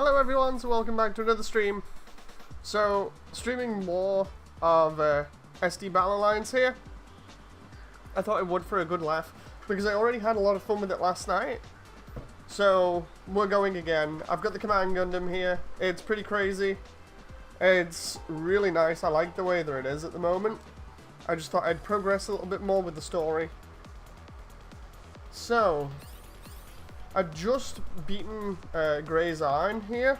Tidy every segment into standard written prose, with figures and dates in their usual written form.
Hello everyone, so welcome back to another stream. So, streaming more of SD Battle Alliance here. I thought I would for a good laugh, because I already had a lot of fun with it last night. So, we're going again. I've got the Command Gundam here. It's pretty crazy. It's really nice. I like the way that it is at the moment. I just thought I'd progress a little bit more with the story. So, I've just beaten Grey's Iron here.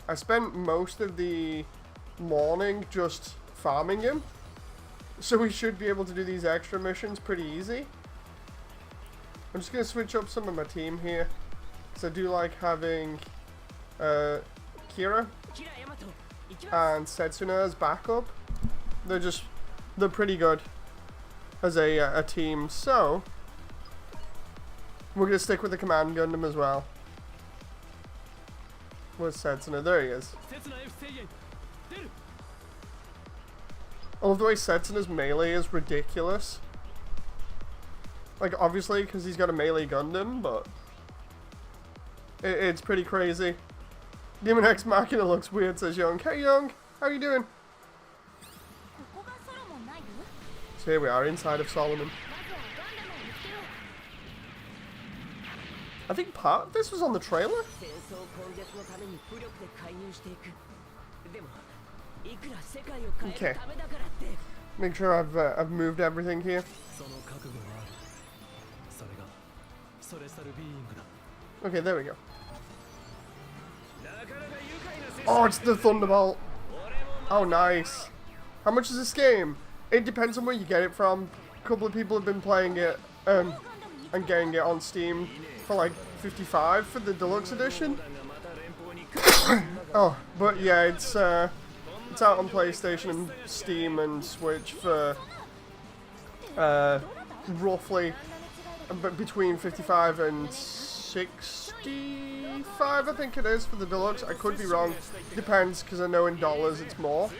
I spent most of the morning just farming him. So we should be able to do these extra missions pretty easy. I'm just going to switch up some of my team here. So I do like having Kira and Setsuna as backup. They're pretty good as a team. So we're going to stick with the Command Gundam as well. Where's Setsuna? There he is. I love the way Setsuna's melee is ridiculous. Like, obviously, because he's got a melee Gundam, but it's pretty crazy. Demon X Machina looks weird, says Young. Hey, Young! How you doing? So here we are, inside of Solomon. I think part of this was on the trailer. Okay. Make sure I've moved everything here. Okay, there we go. Oh, it's the Thunderbolt. Oh, nice. How much is this game? It depends on where you get it from. A couple of people have been playing it and getting it on Steam for like 55 for the deluxe edition. Oh, but yeah, it's out on PlayStation and Steam and Switch for roughly between 55 and 65, I think it is, for the deluxe. I could be wrong. Depends, because I know in dollars it's more.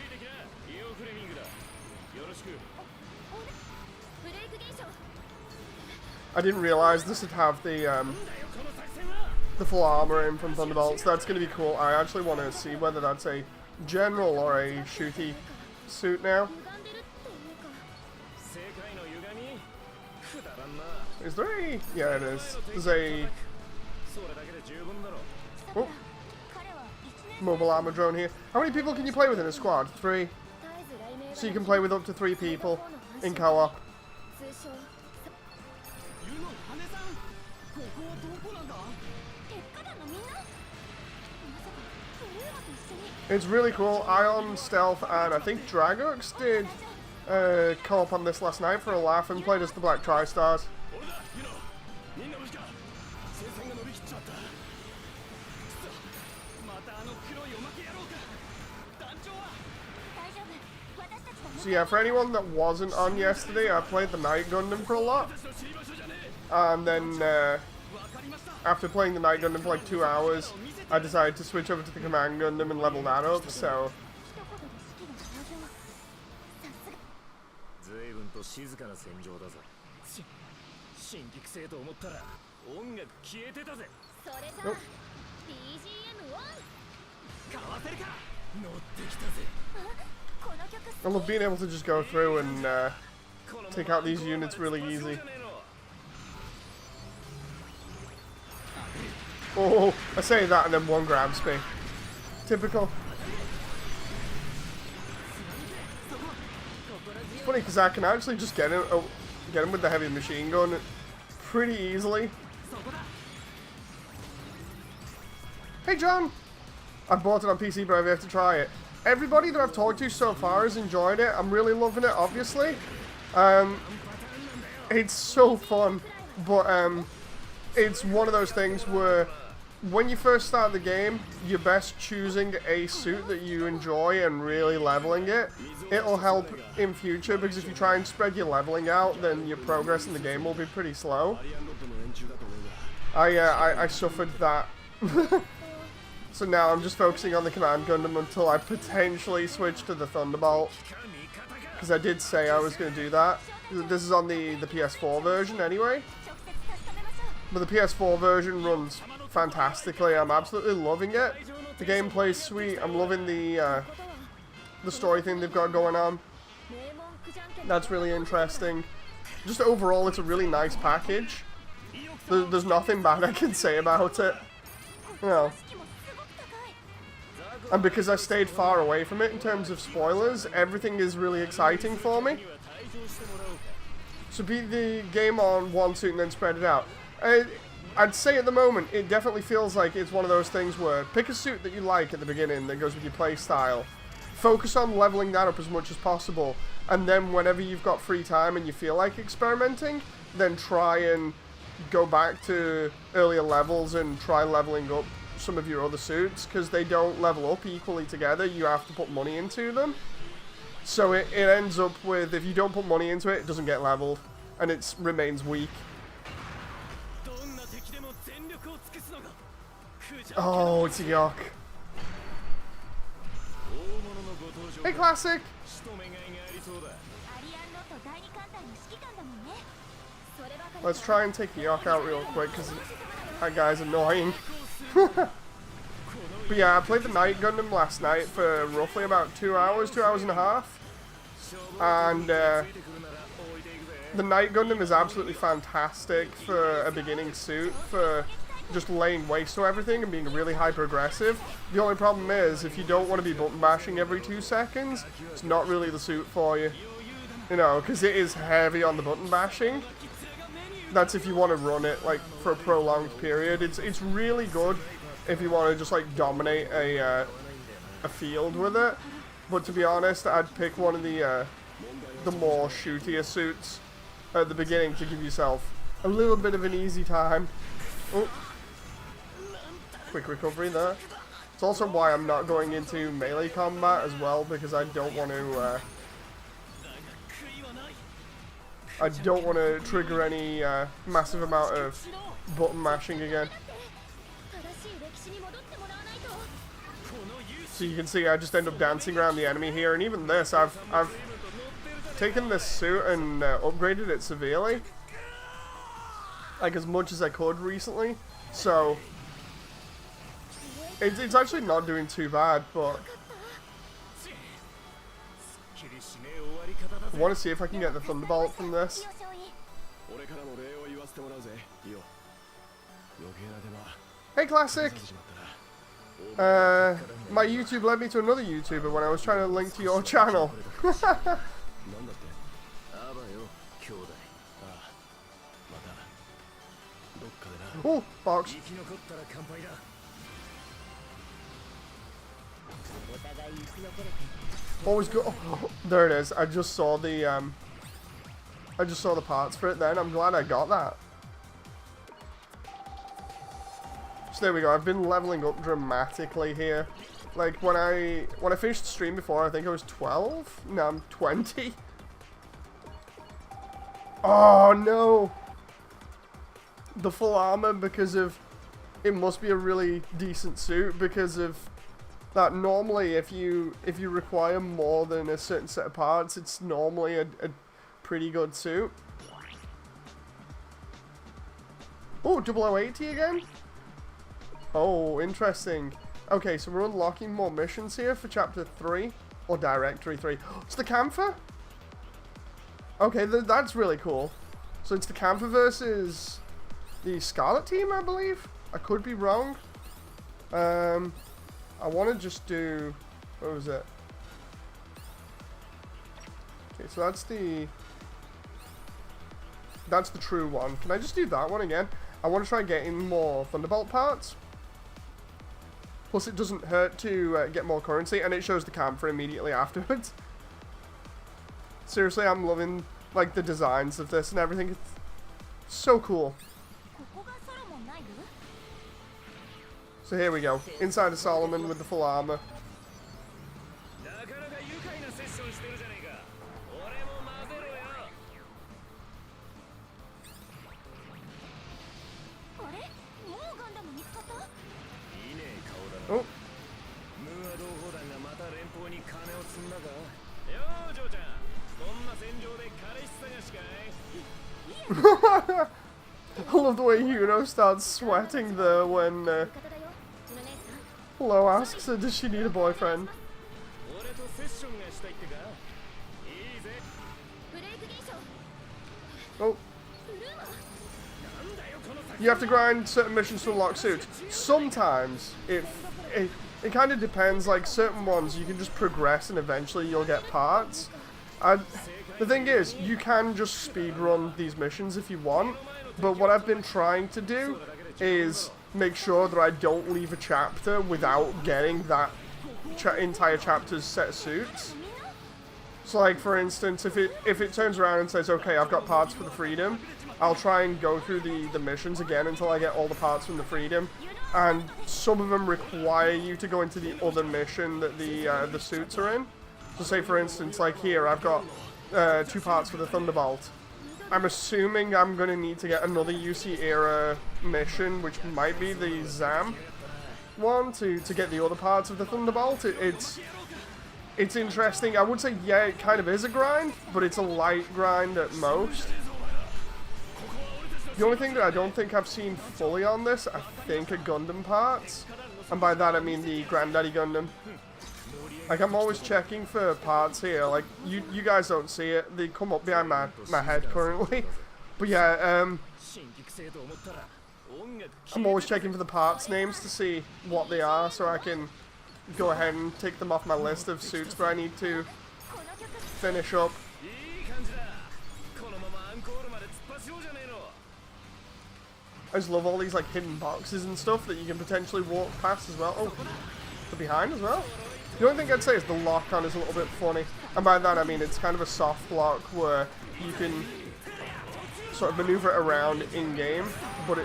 I didn't realize this would have the full armor in from Thunderbolts. That's going to be cool. I actually want to see whether that's a general or a shooty suit now. Is there a... yeah, it is. There's a... oh. Mobile armor drone here. How many people can you play with in a squad? 3. So you can play with up to 3 people in co-op. It's really cool. Ion, Stealth, and I think Dragux did co-op on this last night for a laugh and played as the Black Tri-Stars. So yeah, for anyone that wasn't on yesterday, I played the Night Gundam for a lot. And then after playing the Night Gundam for like 2 hours, I decided to switch over to the Command Gundam and level that up, so... oh. I love being able to just go through and take out these units really easy. Oh, I say that and then one grabs me. Typical. It's funny because I can actually just get him with the heavy machine gun pretty easily. Hey John! I bought it on PC, but I have to try it. Everybody that I've talked to so far has enjoyed it. I'm really loving it, obviously. It's so fun, but it's one of those things where when you first start the game, you're best choosing a suit that you enjoy and really leveling it. It'll help in future, because if you try and spread your leveling out, then your progress in the game will be pretty slow. I suffered that. So now I'm just focusing on the Command Gundam until I potentially switch to the Thunderbolt. Because I did say I was going to do that. This is on the PS4 version anyway. But the PS4 version runs fantastically. I'm absolutely loving it. The gameplay's sweet. I'm loving the story thing they've got going on. That's really interesting. Just overall, it's a really nice package. There's nothing bad I can say about it. You know. And because I stayed far away from it in terms of spoilers, everything is really exciting for me. So beat the game on one suit and then spread it out. I'd say at the moment, it definitely feels like it's one of those things where pick a suit that you like at the beginning that goes with your playstyle. Focus on leveling that up as much as possible. And then whenever you've got free time and you feel like experimenting, then try and go back to earlier levels and try leveling up some of your other suits, because they don't level up equally together. You have to put money into them. So it ends up with, if you don't put money into it, it doesn't get leveled, and it remains weak. Oh, it's a yuck. Hey, Classic! Let's try and take Yuck out real quick, because that guy's annoying. But yeah, I played the Night Gundam last night for roughly about 2 hours and a half. And the Night Gundam is absolutely fantastic for a beginning suit, for just laying waste to everything and being really hyper-aggressive. The only problem is, if you don't want to be button bashing every 2 seconds, it's not really the suit for you. You know, because it is heavy on the button bashing. That's if you want to run it like for a prolonged period. It's really good if you want to just like dominate a field with it. But to be honest, I'd pick one of the more shootier suits at the beginning to give yourself a little bit of an easy time. Oh. Quick recovery there. It's also why I'm not going into melee combat as well, because I don't want to trigger any massive amount of button mashing again. So you can see I just end up dancing around the enemy here, and even this, I've taken this suit and upgraded it severely, like as much as I could recently. So it's actually not doing too bad, but I want to see if I can get the Thunderbolt from this. Hey, Classic! My YouTube led me to another YouTuber when I was trying to link to your channel. Oh, box. Always go. Oh, there it is. I just saw the parts for it then. I'm glad I got that. So there we go. I've been leveling up dramatically here. Like when I finished the stream before, I think I was 12. Now I'm 20. Oh no! The full armor, because of it must be a really decent suit, because of that. Normally if you require more than a certain set of parts, it's normally a pretty good suit. Oh, 0080 again? Oh, interesting. Okay, so we're unlocking more missions here for Chapter 3, or Directory 3. It's the Camphor? Okay, that's really cool. So it's the Camphor versus the Scarlet team, I believe? I could be wrong. I want to just do... what was it? Okay, so that's the true one. Can I just do that one again? I want to try getting more Thunderbolt parts. Plus it doesn't hurt to get more currency, and it shows the camphor immediately afterwards. Seriously, I'm loving like the designs of this and everything. It's so cool. So here we go, inside of Solomon with the full armor. Oh. I love the way Yuno starts sweating there when Lo asks her, does she need a boyfriend? Oh. You have to grind certain missions to unlock suits. Sometimes it kind of depends. Like certain ones you can just progress and eventually you'll get parts. The thing is, you can just speedrun these missions if you want, but what I've been trying to do is make sure that I don't leave a chapter without getting that entire chapter's set of suits. So like for instance, if it turns around and says, okay, I've got parts for the Freedom, I'll try and go through the missions again until I get all the parts from the Freedom. And some of them require you to go into the other mission that the suits are in. So say for instance, like here, I've got 2 parts for the Thunderbolt. I'm assuming I'm going to need to get another UC era mission, which might be the Zam one, to get the other parts of the Thunderbolt. It's interesting. I would say, yeah, it kind of is a grind, but it's a light grind at most. The only thing that I don't think I've seen fully on this, I think, are Gundam parts. And by that I mean the Granddaddy Gundam. Like, I'm always checking for parts here. Like, you guys don't see it. They come up behind my head currently. But yeah, I'm always checking for the parts names to see what they are, so I can go ahead and take them off my list of suits that I need to finish up. I just love all these like hidden boxes and stuff that you can potentially walk past as well. Oh, the behind as well. The only thing I'd say is the lock-on is a little bit funny. And by that I mean it's kind of a soft lock where you can sort of maneuver it around in-game, but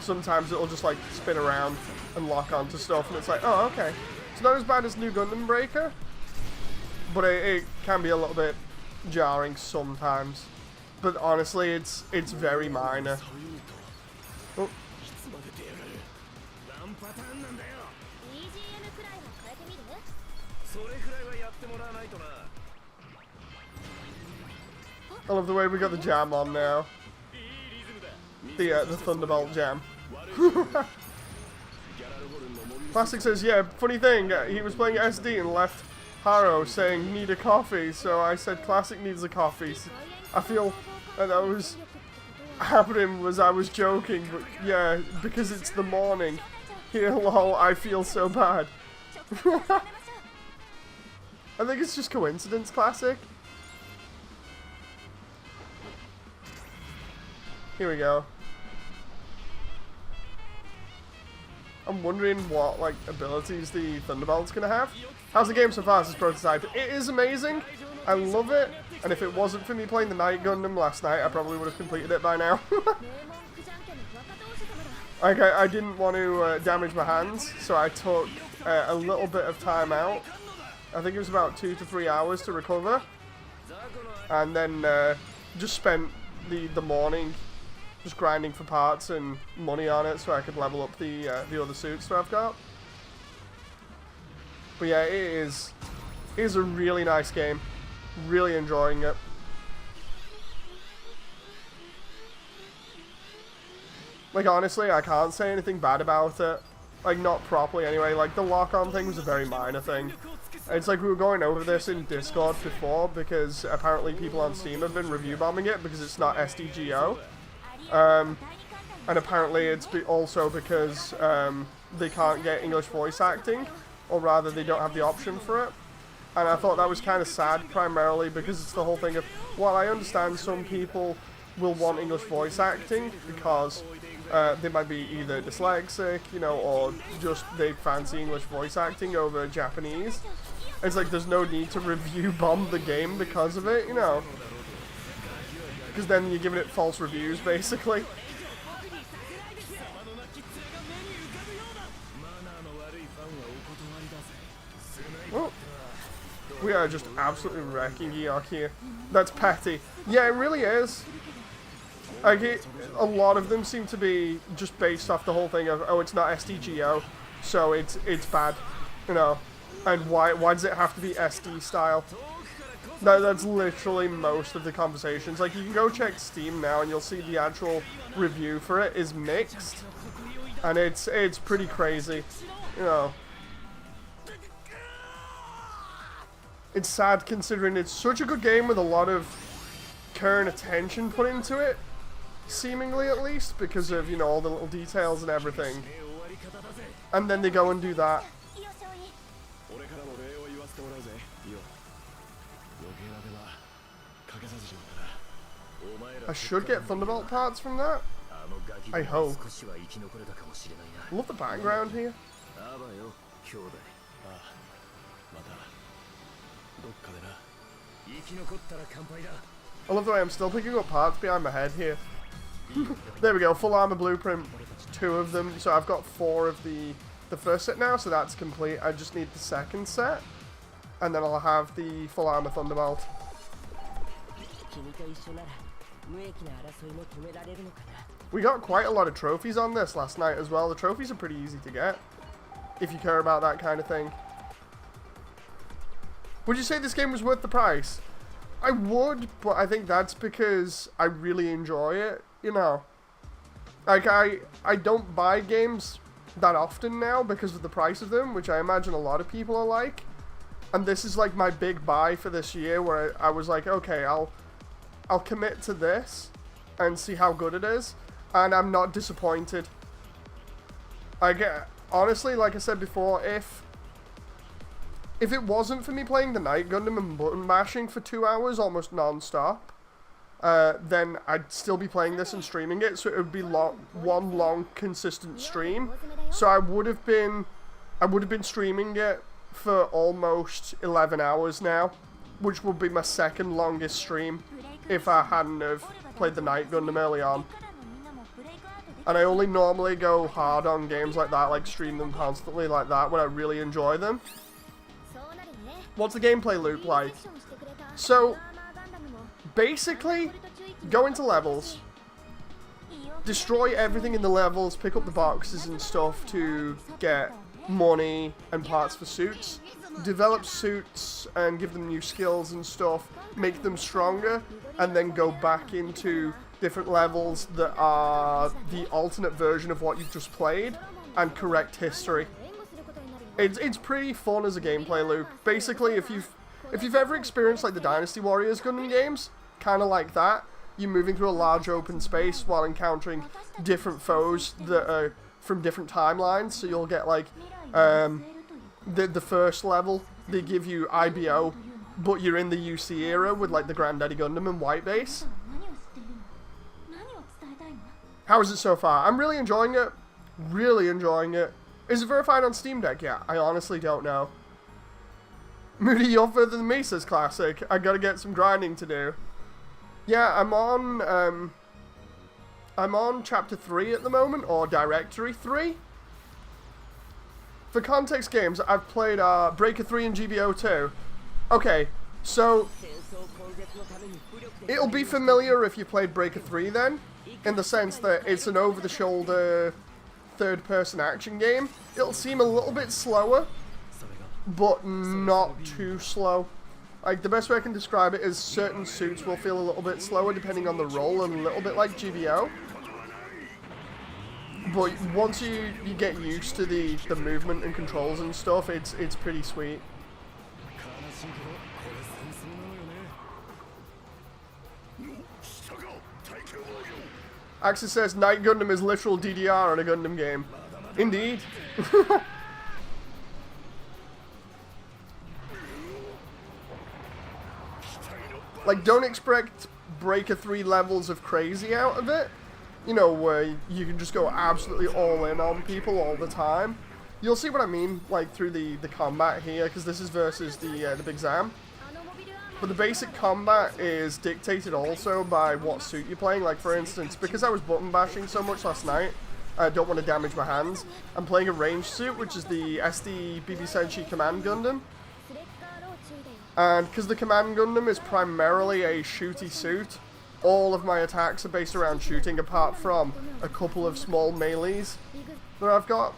sometimes it'll just like spin around and lock onto stuff, and it's like, oh, okay. It's not as bad as New Gundam Breaker, but it can be a little bit jarring sometimes. But honestly, it's very minor. Oh. I love the way we got the jam on now. The Thunderbolt jam. Classic says, yeah, funny thing, he was playing SD and left Haro saying, need a coffee, so I said Classic needs a coffee. I feel that was happening was I was joking, but yeah, because it's the morning. Here, lol, I feel so bad. I think it's just coincidence, Classic. Here we go. I'm wondering what, like, abilities the Thunderbolt's gonna have. How's the game so far as prototype? It is amazing. I love it. And if it wasn't for me playing the Night Gundam last night, I probably would have completed it by now. Like, I didn't want to damage my hands, so I took a little bit of time out. I think it was about 2 to 3 hours to recover. And then just spent the morning just grinding for parts and money on it so I could level up the other suits that I've got. But yeah, it is a really nice game. Really enjoying it. Like, honestly, I can't say anything bad about it. Like, not properly anyway. Like, the lock-on thing was a very minor thing. It's like we were going over this in Discord before because apparently people on Steam have been review bombing it because it's not SDGO. And apparently it's also because they can't get English voice acting, or rather they don't have the option for it. And I thought that was kind of sad, primarily because it's the whole thing of, well, I understand some people will want English voice acting because they might be either dyslexic, you know, or just they fancy English voice acting over Japanese. It's like there's no need to review bomb the game because of it, you know. Because then you're giving it false reviews, basically. Oh. We are just absolutely wrecking Geark here. That's petty. Yeah, it really is. Like, a lot of them seem to be just based off the whole thing of, oh, it's not SDGO, so it's bad, you know. And why does it have to be SD style? That's literally most of the conversations. Like, you can go check Steam now and you'll see the actual review for it is mixed. And it's pretty crazy, you know. It's sad considering it's such a good game with a lot of care and attention put into it, seemingly at least, because of, you know, all the little details and everything. And then they go and do that. I should get Thunderbolt parts from that. I hope. I love the background here. I love the way I'm still picking up parts behind my head here. There we go, full armor blueprint, 2 of them. So I've got 4 of the first set now, so that's complete. I just need the second set, and then I'll have the full armor Thunderbolt. We got quite a lot of trophies on this last night as well. The trophies are pretty easy to get, if you care about that kind of thing. Would you say this game was worth the price? I would, but I think that's because I really enjoy it, you know. Like, I don't buy games that often now because of the price of them, which I imagine a lot of people are like. And this is like my big buy for this year, where I was like, okay, I'll commit to this and see how good it is, and I'm not disappointed. Honestly, like I said before, if it wasn't for me playing the Night Gundam and button mashing for 2 hours almost non-stop, then I'd still be playing this and streaming it, so it would be one long consistent stream. So I would have been streaming it for almost 11 hours now, which would be my second longest stream if I hadn't have played the Night Gundam early on. And I only normally go hard on games like that, like stream them constantly like that when I really enjoy them. What's the gameplay loop like? So, basically, go into levels, destroy everything in the levels, pick up the boxes and stuff to get money and parts for suits, develop suits and give them new skills and stuff, make them stronger, and then go back into different levels that are the alternate version of what you've just played and correct history. It's pretty fun as a gameplay loop. Basically, if you've ever experienced like the Dynasty Warriors Gundam games, kind of like that, you're moving through a large open space while encountering different foes that are from different timelines. So you'll get like the first level, they give you IBO, but you're in the UC era with like the Granddaddy Gundam and White Base. How is it so far? I'm really enjoying it. Really enjoying it. Is it verified on Steam Deck yet? I honestly don't know. Moody, you're further than me, says Classic. I gotta get some grinding to do. Yeah, I'm on Chapter 3 at the moment, or Directory 3. For context games, I've played Breaker 3 and GBO 2. Okay, so it'll be familiar if you played Breaker 3 then, in the sense that it's an over-the-shoulder third-person action game. It'll seem a little bit slower, but not too slow. Like, the best way I can describe it is certain suits will feel a little bit slower depending on the role, and a little bit like GBO. But once you get used to the movement and controls and stuff, it's pretty sweet. Axis says Night Gundam is literal DDR in a Gundam game. Indeed. Like, don't expect Breaker 3 levels of crazy out of it. You know, where you can just go absolutely all in on people all the time. You'll see what I mean, like, through the combat here, because this is versus the Big Zam. But the basic combat is dictated also by what suit you're playing. Like, for instance, because I was button bashing so much last night, I don't want to damage my hands. I'm playing a ranged suit, which is the SD BB Senshi Command Gundam. And because the Command Gundam is primarily a shooty suit, all of my attacks are based around shooting, apart from a couple of small melees that I've got.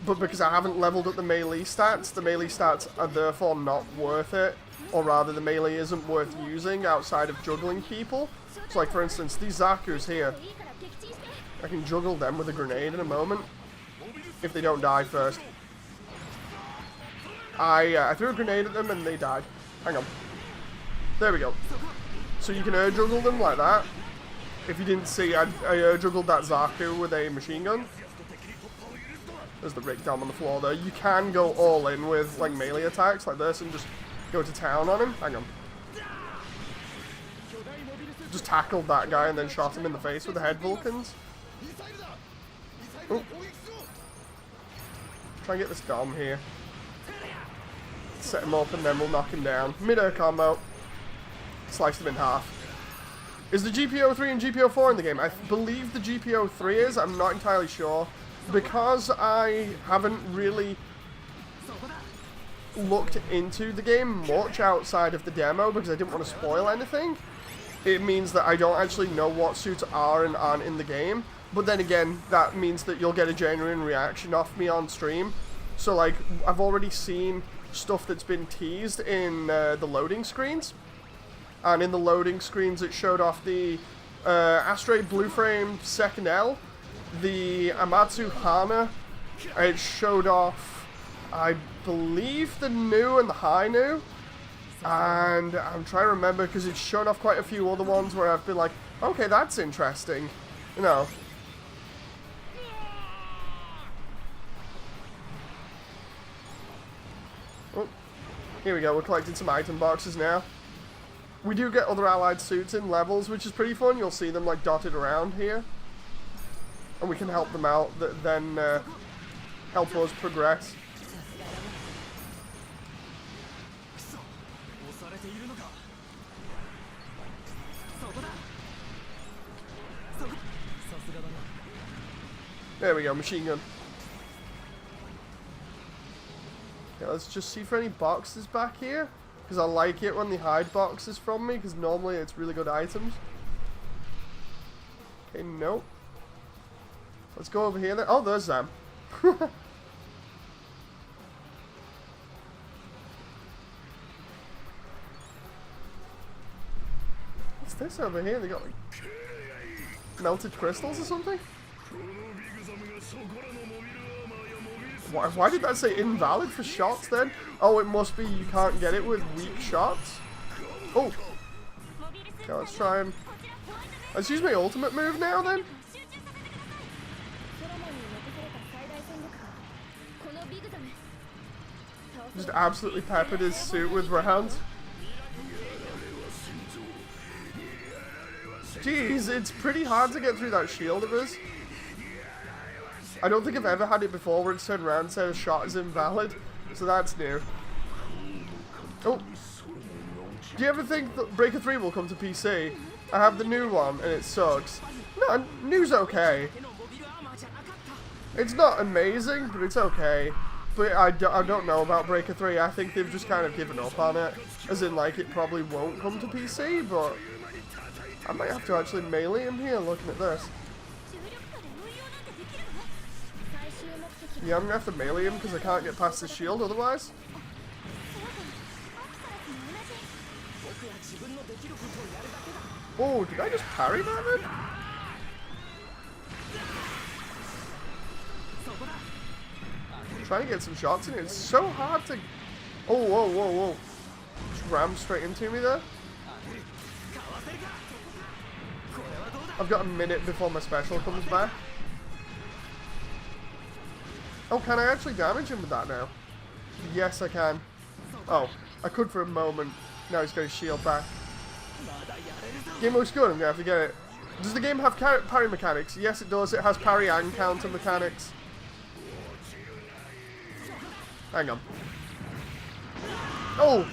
But because I haven't leveled up the melee stats are therefore not worth it or rather the melee isn't worth using outside of juggling people. So like for instance, these Zaku's here, I can juggle them with a grenade in a moment, if they don't die first. I threw a grenade at them and they died. Hang on. There we go. So you can air juggle them like that. If you didn't see, I air juggled that Zaku with a machine gun. There's the rig down on the floor there. You can go all in with like melee attacks like this and just go to town on him. Hang on. Just tackled that guy and then shot him in the face with the head Vulcans. Ooh. Try and get this Dom here. Set him up and then we'll knock him down. Mid-air combo. Sliced him in half. Is the GPO3 and GPO4 in the game? I believe the GPO3 is. I'm not entirely sure. Because I haven't really looked into the game much outside of the demo because I didn't want to spoil anything, it means that I don't actually know what suits are and aren't in the game. But then again, that means that you'll get a genuine reaction off me on stream. So like, I've already seen stuff that's been teased in the loading screens. And in the loading screens it showed off the Astray Blue Frame second L, the Amatsu Hana, it showed off, I believe, the new and the high new, and I'm trying to remember because it's shown off quite a few other ones where I've been like, okay, that's interesting, you know. Oh, here we go, we're collecting some item boxes now. We do get other allied suits in levels, which is pretty fun. You'll see them like dotted around here. And we can help them out, that then help us progress. There we go, machine gun. Okay, let's just see for any boxes back here. Because I like it when they hide boxes from me, because normally it's really good items. Okay, nope. Let's go over here then. Oh, there's them. What's this over here? They got like melted crystals or something? Why did that say invalid for shots then? Oh, it must be you can't get it with weak shots. Oh. Okay, let's try and... Let's use my ultimate move now then. Just absolutely peppered his suit with rounds. Jeez, it's pretty hard to get through that shield of his. I don't think I've ever had it before where it's turned around and said a shot is invalid, so that's new. Oh. Do you ever think that Breaker 3 will come to PC? I have the new one and it sucks. No, new's okay. It's not amazing, but it's okay. But I don't know about Breaker 3. I think they've just kind of given up on it. As in, like, it probably won't come to PC, but I might have to actually melee him here looking at this. Yeah, I'm going to have to melee him because I can't get past the shield otherwise. Oh, did I just parry that then? I'm trying to get some shots in it. It's so hard to... Oh, whoa, whoa, whoa. Just rammed straight into me there. I've got a minute before my special comes back. Oh, can I actually damage him with that now? Yes, I can. Oh, I could for a moment. Now he's got his shield back. Game looks good, I'm going to have to get it. Does the game have parry mechanics? Yes, it does. It has parry and counter mechanics. Hang on. Oh!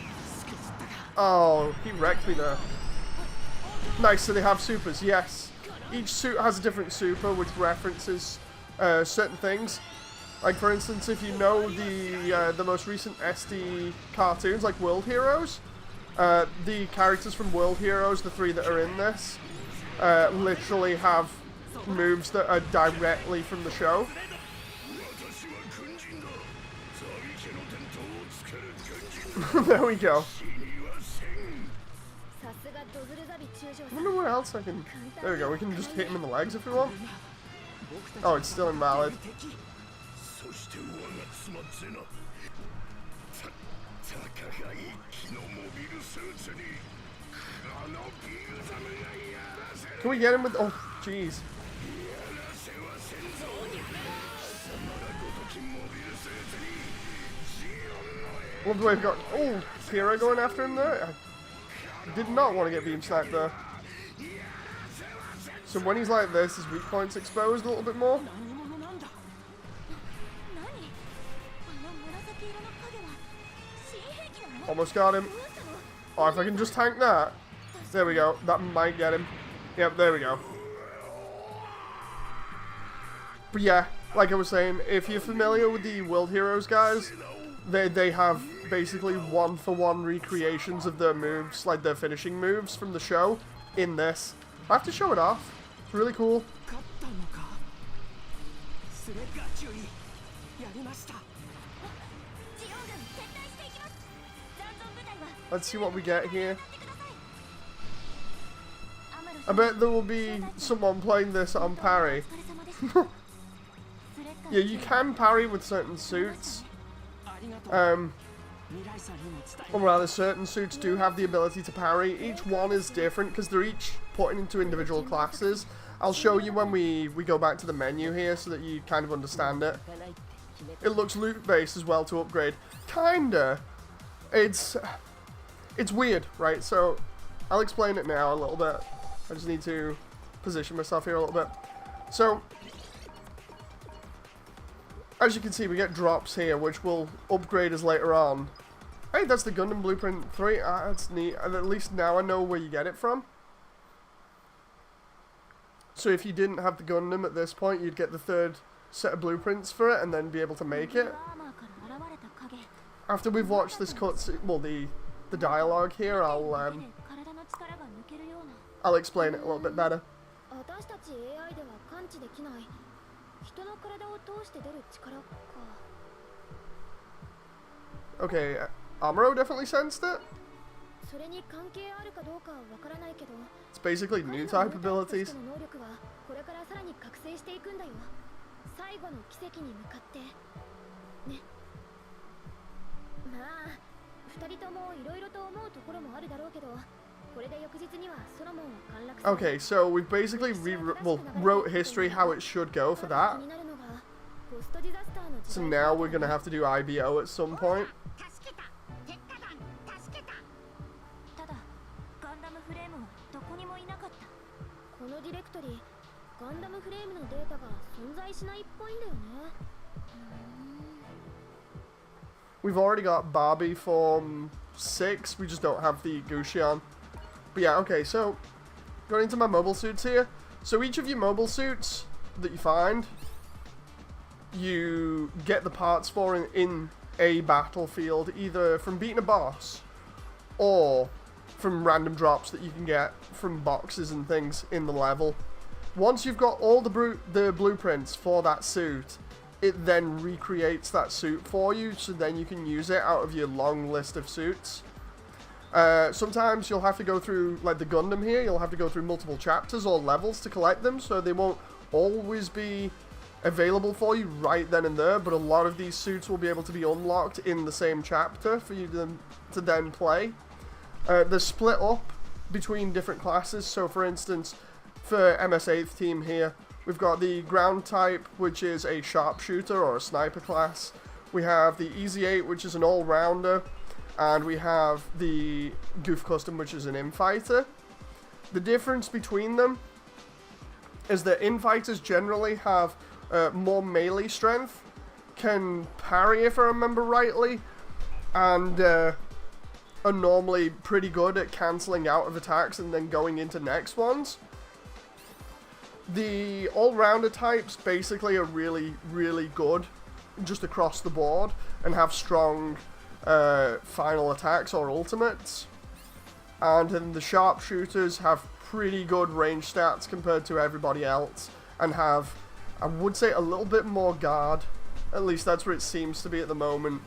Oh, he wrecked me there. Nice, so they have supers, yes. Each suit has a different super which references certain things. Like, for instance, if you know the most recent SD cartoons, like World Heroes, the characters from World Heroes, the 3 that are in this, literally have moves that are directly from the show. There we go. I wonder what else I can... There we go, we can just hit him in the legs if we want. Oh, it's still invalid. Can we get him with... Oh, jeez. Love the way we've got... Oh, Kira going after him there. I did not want to get beam sniped there. So when he's like this, his weak point's exposed a little bit more. Almost got him. Oh, if I can just tank that. There we go. That might get him. Yep, there we go. But yeah, like I was saying, if you're familiar with the World Heroes guys, they have basically one-for-one recreations of their moves, like their finishing moves from the show, in this. I have to show it off. It's really cool. Let's see what we get here. I bet there will be someone playing this on parry. Yeah, you can parry with certain suits. Or rather, certain suits do have the ability to parry. Each one is different because they're each put into individual classes. I'll show you when we go back to the menu here so that you kind of understand it. It looks loot-based as well to upgrade. Kinda. It's weird, right? So, I'll explain it now a little bit. I just need to position myself here a little bit. So, as you can see, we get drops here, which will upgrade us later on. Hey, that's the Gundam Blueprint 3. Ah, that's neat. And at least now I know where you get it from. So if you didn't have the Gundam at this point, you'd get the third set of blueprints for it and then be able to make it. After we've watched this cutscene, well, the dialogue here, I'll explain it a little bit better. Okay, Amuro definitely sensed it. It's basically new type abilities. Okay, so we basically wrote history how it should go for that. So now we're gonna have to do IBO at some point. We've already got Barbie Form 6, we just don't have the Gushion. But yeah, okay, so going into my mobile suits here. So each of your mobile suits that you find, you get the parts for in a battlefield, either from beating a boss or from random drops that you can get from boxes and things in the level. Once you've got all the blueprints for that suit, it then recreates that suit for you, so then you can use it out of your long list of suits. Sometimes you'll have to go through, like the Gundam here, you'll have to go through multiple chapters or levels to collect them, so they won't always be available for you right then and there, but a lot of these suits will be able to be unlocked in the same chapter for you to then play. They're split up between different classes, so for instance, for MS 8th team here, we've got the ground type, which is a sharpshooter or a sniper class. We have the Easy 8, which is an all-rounder. And we have the Goof Custom, which is an infighter. The difference between them is that infighters generally have more melee strength, can parry if I remember rightly, and are normally pretty good at cancelling out of attacks and then going into next ones. The all-rounder types basically are really, really good just across the board and have strong final attacks or ultimates. And then the sharpshooters have pretty good range stats compared to everybody else and have, I would say, a little bit more guard. At least that's what it seems to be at the moment.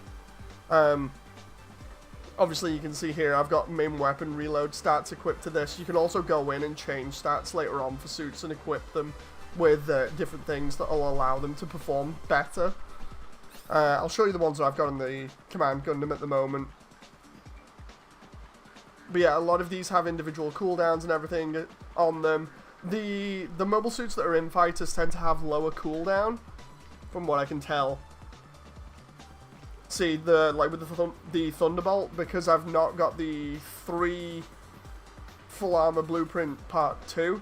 Obviously, you can see here I've got main weapon reload stats equipped to this. You can also go in and change stats later on for suits and equip them with different things that will allow them to perform better. I'll show you the ones that I've got in the Command Gundam at the moment. But yeah, a lot of these have individual cooldowns and everything on them. The mobile suits that are in fighters tend to have lower cooldown, from what I can tell. See, like with the Thunderbolt, because I've not got the 3 full armor blueprint part 2,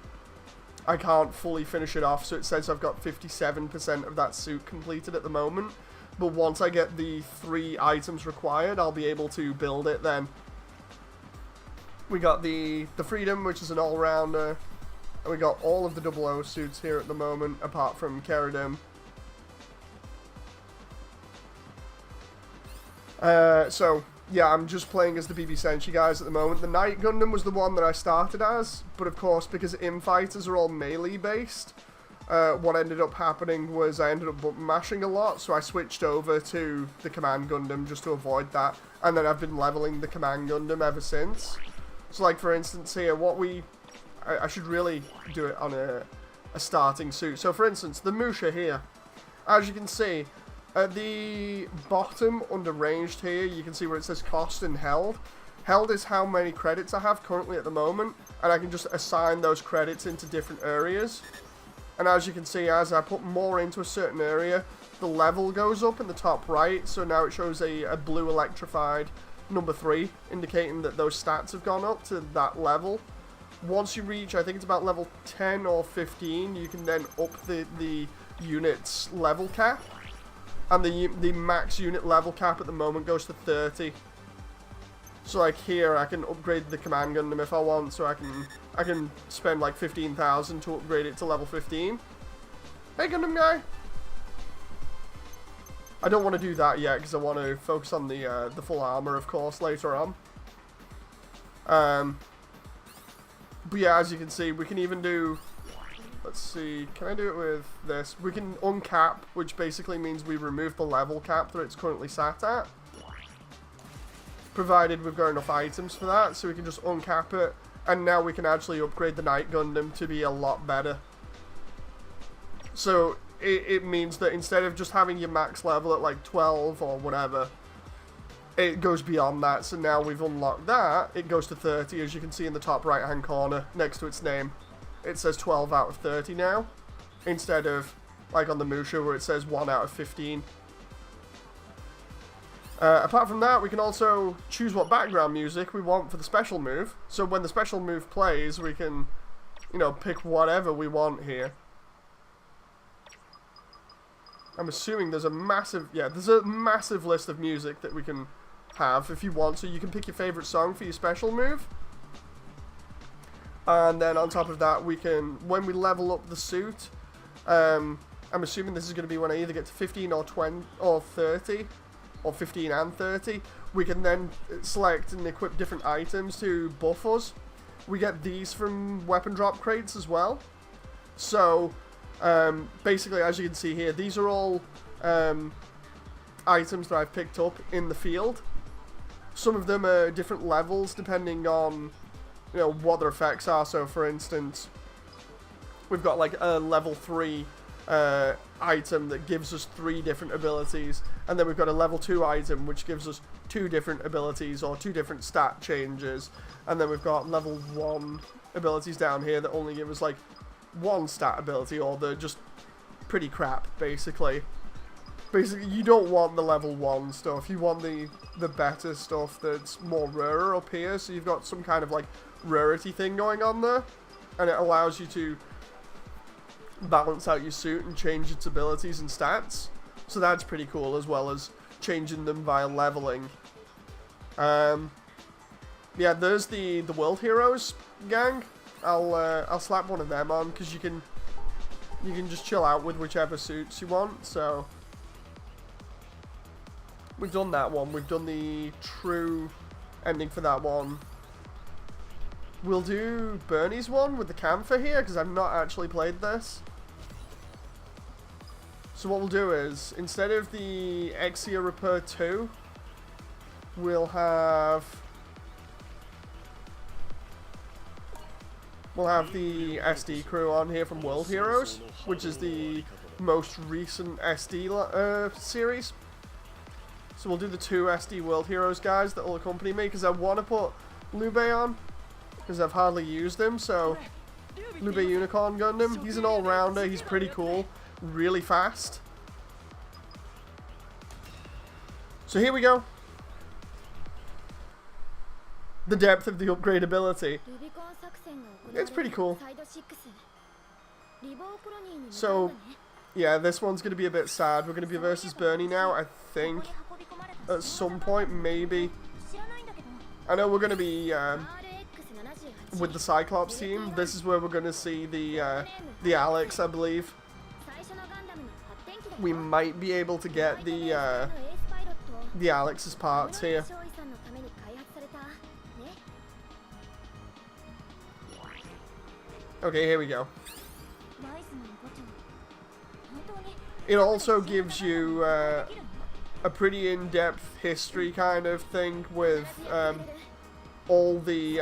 I can't fully finish it off, so it says I've got 57% of that suit completed at the moment. But once I get the 3 items required, I'll be able to build it then. We got the Freedom, which is an all-rounder, and we got all of the 00 suits here at the moment, apart from Keradim. So, yeah, I'm just playing as the BB Senshi guys at the moment. The Night Gundam was the one that I started as, but of course, because in-fighters are all melee-based, what ended up happening was I ended up button mashing a lot, so I switched over to the Command Gundam just to avoid that, and then I've been leveling the Command Gundam ever since. So, like, for instance, here, I should really do it on a starting suit. So, for instance, the Musha here, as you can see, at the bottom, under ranged here, you can see where it says cost and held. Held is how many credits I have currently at the moment, and I can just assign those credits into different areas. And as you can see, as I put more into a certain area, the level goes up in the top right, so now it shows a blue electrified number 3, indicating that those stats have gone up to that level. Once you reach, I think it's about level 10 or 15, you can then up the unit's level cap. And the max unit level cap at the moment goes to 30. So like here, I can upgrade the Command Gundam if I want, so I can spend like 15,000 to upgrade it to level 15. Hey Gundam guy! I don't want to do that yet because I want to focus on the full armor, of course, later on. But yeah, as you can see, we can even do. Let's see, can I do it with this? We can uncap, which basically means we remove the level cap that it's currently sat at. Provided we've got enough items for that, so we can just uncap it. And now we can actually upgrade the Night Gundam to be a lot better. So, it means that instead of just having your max level at like 12 or whatever, it goes beyond that. So now we've unlocked that, it goes to 30, as you can see in the top right hand corner, next to its name. It says 12 out of 30 now, instead of, like on the Musha, where it says 1 out of 15. Apart from that, we can also choose what background music we want for the special move. So when the special move plays, we can, you know, pick whatever we want here. I'm assuming there's a massive, there's a massive list of music that we can have if you want. So you can pick your favorite song for your special move. And then on top of that, we can, when we level up the suit, I'm assuming this is going to be when I either get to 15 or 20 or 30, or 15 and 30, we can then select and equip different items to buff us. We get these from weapon drop crates as well. So, basically, as you can see here, these are all items that I've picked up in the field. Some of them are different levels depending on, you know, what their effects are. So for instance, we've got like a level 3 item that gives us 3 different abilities, and then we've got a level 2 item which gives us 2 different abilities or 2 different stat changes, and then we've got level 1 abilities down here that only give us like 1 stat ability, or they're just pretty crap basically. You don't want the level 1 stuff, you want the better stuff that's more rarer up here, so you've got some kind of like rarity thing going on there, and it allows you to balance out your suit and change its abilities and stats. So that's pretty cool, as well as changing them via leveling. Yeah, there's the World Heroes gang. I'll slap one of them on because you can just chill out with whichever suits you want. So we've done that one. We've done the true ending for that one. We'll do Bernie's one with the camphor here, because I've not actually played this. So what we'll do is, instead of the Exia Repair 2, We'll have the SD crew on here from World Heroes, which is the most recent SD series. So we'll do the 2 SD World Heroes guys that will accompany me, because I want to put Lube on, because I've hardly used him. So Lube Unicorn Gundam, he's an all-rounder, he's pretty cool, really fast. So here we go. The depth of the upgradability. It's pretty cool. So, yeah, this one's going to be a bit sad. We're going to be versus Bernie now, I think. At some point, maybe. I know we're going to be with the Cyclops team. This is where we're going to see the Alex, I believe. We might be able to get the Alex's parts here. Okay, here we go. It also gives you a pretty in-depth history kind of thing with all the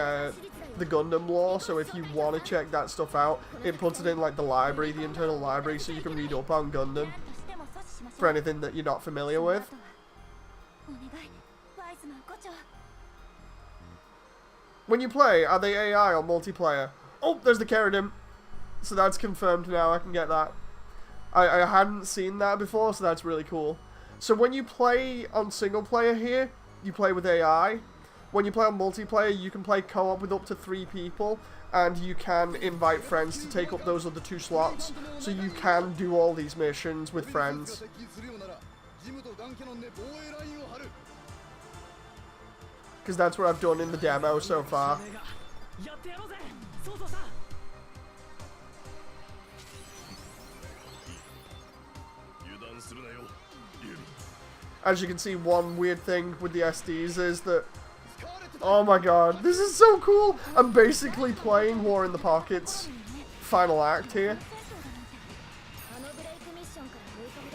Gundam lore. So if you want to check that stuff out, it puts it in like the library, the internal library, so you can read up on Gundam for anything that you're not familiar with. When you play, are they AI or multiplayer? Oh, there's the Keradim. So that's confirmed now, I can get that. I hadn't seen that before, so that's really cool. So when you play on single player here, you play with AI. When you play on multiplayer, you can play co-op with up to 3 people, and you can invite friends to take up those other 2 slots, so you can do all these missions with friends. Because that's what I've done in the demo so far. As you can see, one weird thing with the SDs is that, oh my god, this is so cool! I'm basically playing War in the Pocket's final act here.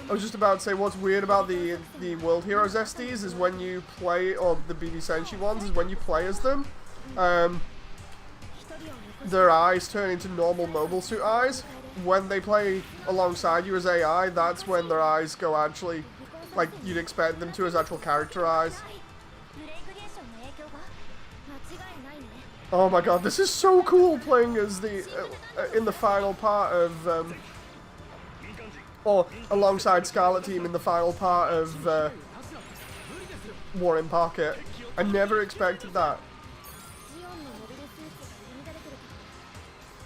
I was just about to say, what's weird about the World Heroes SDs is when you play, or the BB Senshi ones, is when you play as them, their eyes turn into normal mobile suit eyes. When they play alongside you as AI, that's when their eyes go actually like you'd expect them to as actual character eyes. Oh my god, this is so cool playing as the in the final part of or alongside Scarlet Team in the final part of War in Pocket. I never expected that.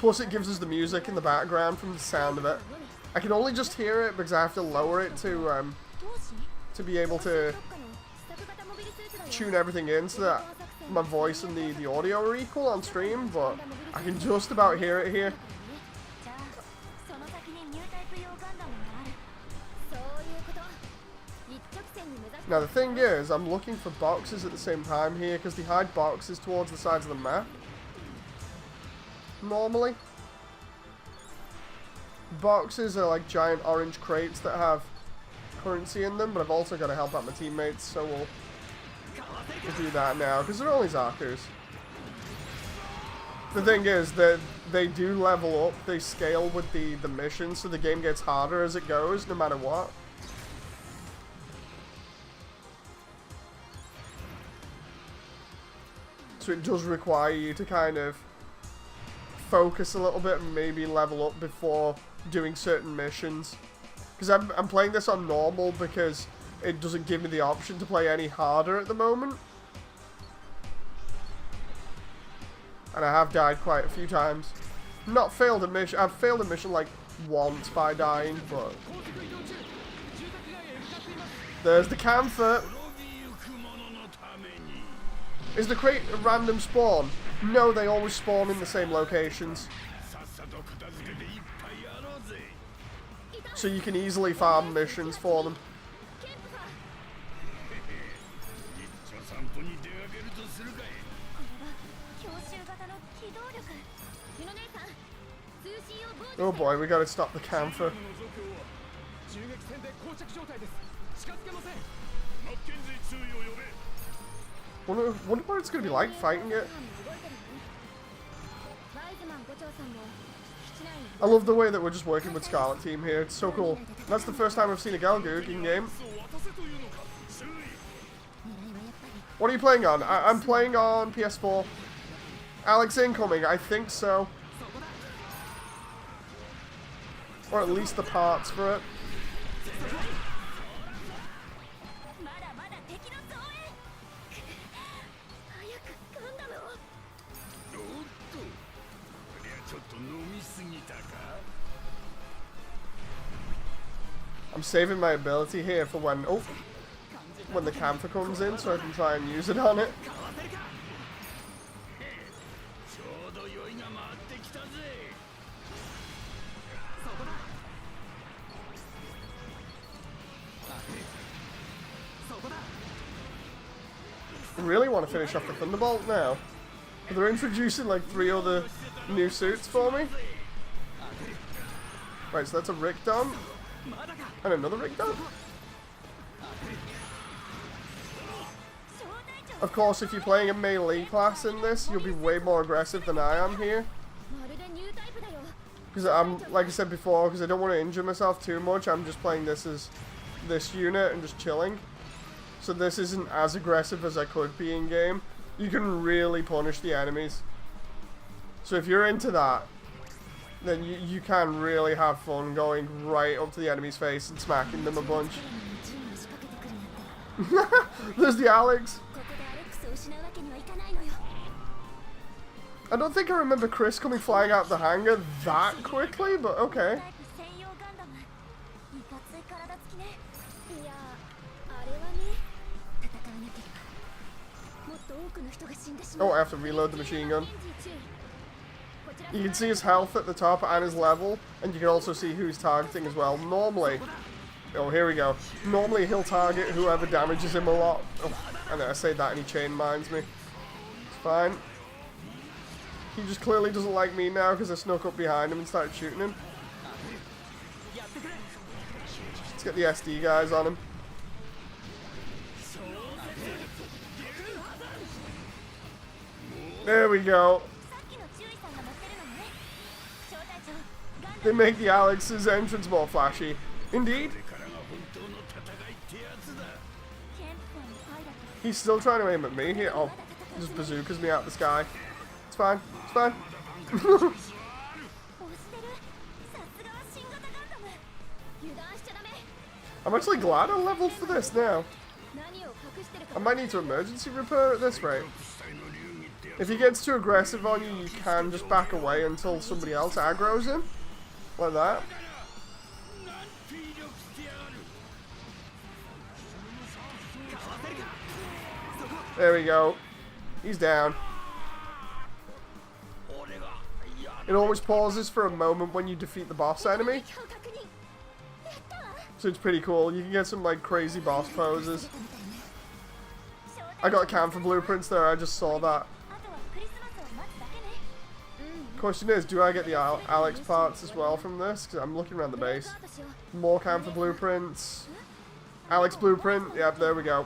Plus it gives us the music in the background from the sound of it. I can only just hear it because I have to lower it to be able to tune everything in so that my voice and the audio are equal on stream, but I can just about hear it here. Now the thing is, I'm looking for boxes at the same time here because they hide boxes towards the sides of the map. Normally. Boxes are like giant orange crates that have currency in them, but I've also got to help out my teammates, so we'll do that now, because they're only Zakers. The thing is that they do level up, they scale with the mission, so the game gets harder as it goes, no matter what. So it does require you to kind of focus a little bit and maybe level up before doing certain missions. Because I'm playing this on normal because it doesn't give me the option to play any harder at the moment. And I have died quite a few times. Not failed a mission. I've failed a mission like once by dying, but there's the camphor. Is the crate a random spawn? No, they always spawn in the same locations. So you can easily farm missions for them. Oh boy, we gotta stop the camphor. Wonder what it's gonna be like fighting it. I love the way that we're just working with Scarlet Team here. It's so cool. That's the first time I've seen a Galgoog in game. What are you playing on? I'm playing on PS4. Alex incoming, I think so. Or at least the parts for it. I'm saving my ability here for when when the camphor comes in, so I can try and use it on it. I really want to finish off the Thunderbolt now. But they're introducing like 3 other new suits for me. Right, so that's a Rickdom. And another Rickdom. Of course, if you're playing a melee class in this, you'll be way more aggressive than I am here. Because I'm, like I said before, because I don't want to injure myself too much, I'm just playing this as this unit and just chilling. So this isn't as aggressive as I could be in game. You can really punish the enemies. So if you're into that, then you can really have fun going right up to the enemy's face and smacking them a bunch. There's the Alex. I don't think I remember Chris coming flying out the hangar that quickly, but okay. Oh, I have to reload the machine gun. You can see his health at the top and his level, and you can also see who he's targeting as well. Normally, oh, here we go. Normally he'll target whoever damages him a lot. Oh, and I say that and he chain mines me. It's fine. He just clearly doesn't like me now because I snuck up behind him and started shooting him. Let's get the SD guys on him. There we go. They make the Alex's entrance more flashy. Indeed. He's still trying to aim at me here. Oh, just bazookas me out the sky. It's fine. It's fine. I'm actually glad I leveled for this now. I might need to emergency repair at this rate. If he gets too aggressive on you, you can just back away until somebody else aggroes him. Like that. There we go. He's down. It always pauses for a moment when you defeat the boss enemy. So it's pretty cool. You can get some like crazy boss poses. I got camphor blueprints there, I just saw that. Question is, do I get the Alex parts as well from this? Because I'm looking around the base. More camphor blueprints. Alex blueprint. Yep, there we go.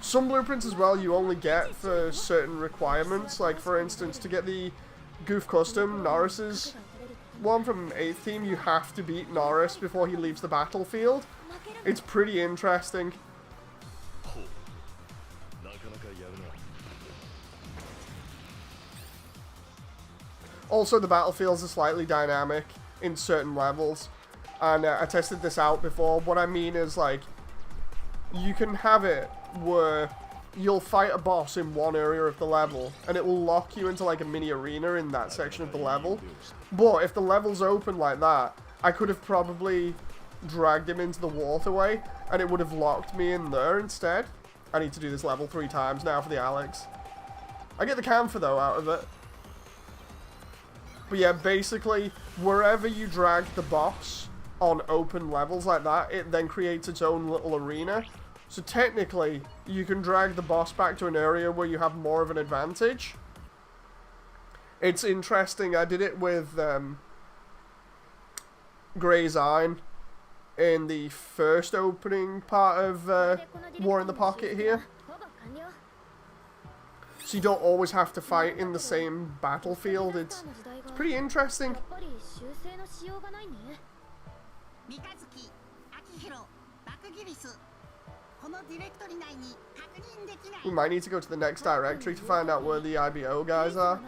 Some blueprints as well you only get for certain requirements. Like, for instance, to get the Goof Custom, Norris's one from 8th team, you have to beat Norris before he leaves the battlefield. It's pretty interesting. Also, the battlefields are slightly dynamic in certain levels, and I tested this out before. What I mean is, like, you can have it where you'll fight a boss in one area of the level, and it will lock you into, like, a mini arena in that section of the level. But if the level's open like that, I could have probably dragged him into the waterway, and it would have locked me in there instead. I need to do this level 3 times now for the Alex. I get the camphor, though, out of it. But yeah, basically, wherever you drag the boss on open levels like that, it then creates its own little arena. So technically, you can drag the boss back to an area where you have more of an advantage. It's interesting. I did it with Grey's Iron in the first opening part of War in the Pocket here. So you don't always have to fight in the same battlefield. It's pretty interesting. We might need to go to the next directory to find out where the IBO guys are.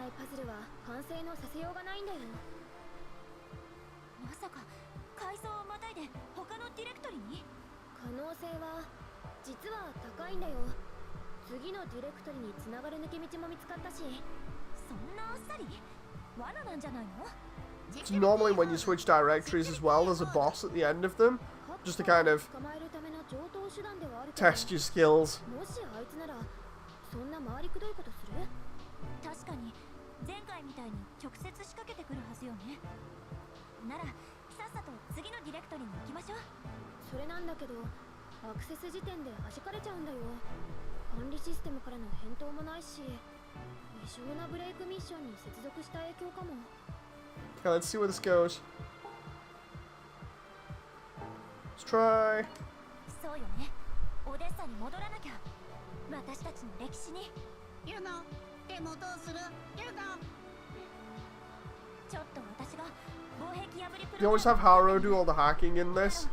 So normally when you switch directories as well, there's a boss at the end of them, just to kind of test your skills. Okay, let's see where this goes. Let's try. You always have Haro do all the hacking in this,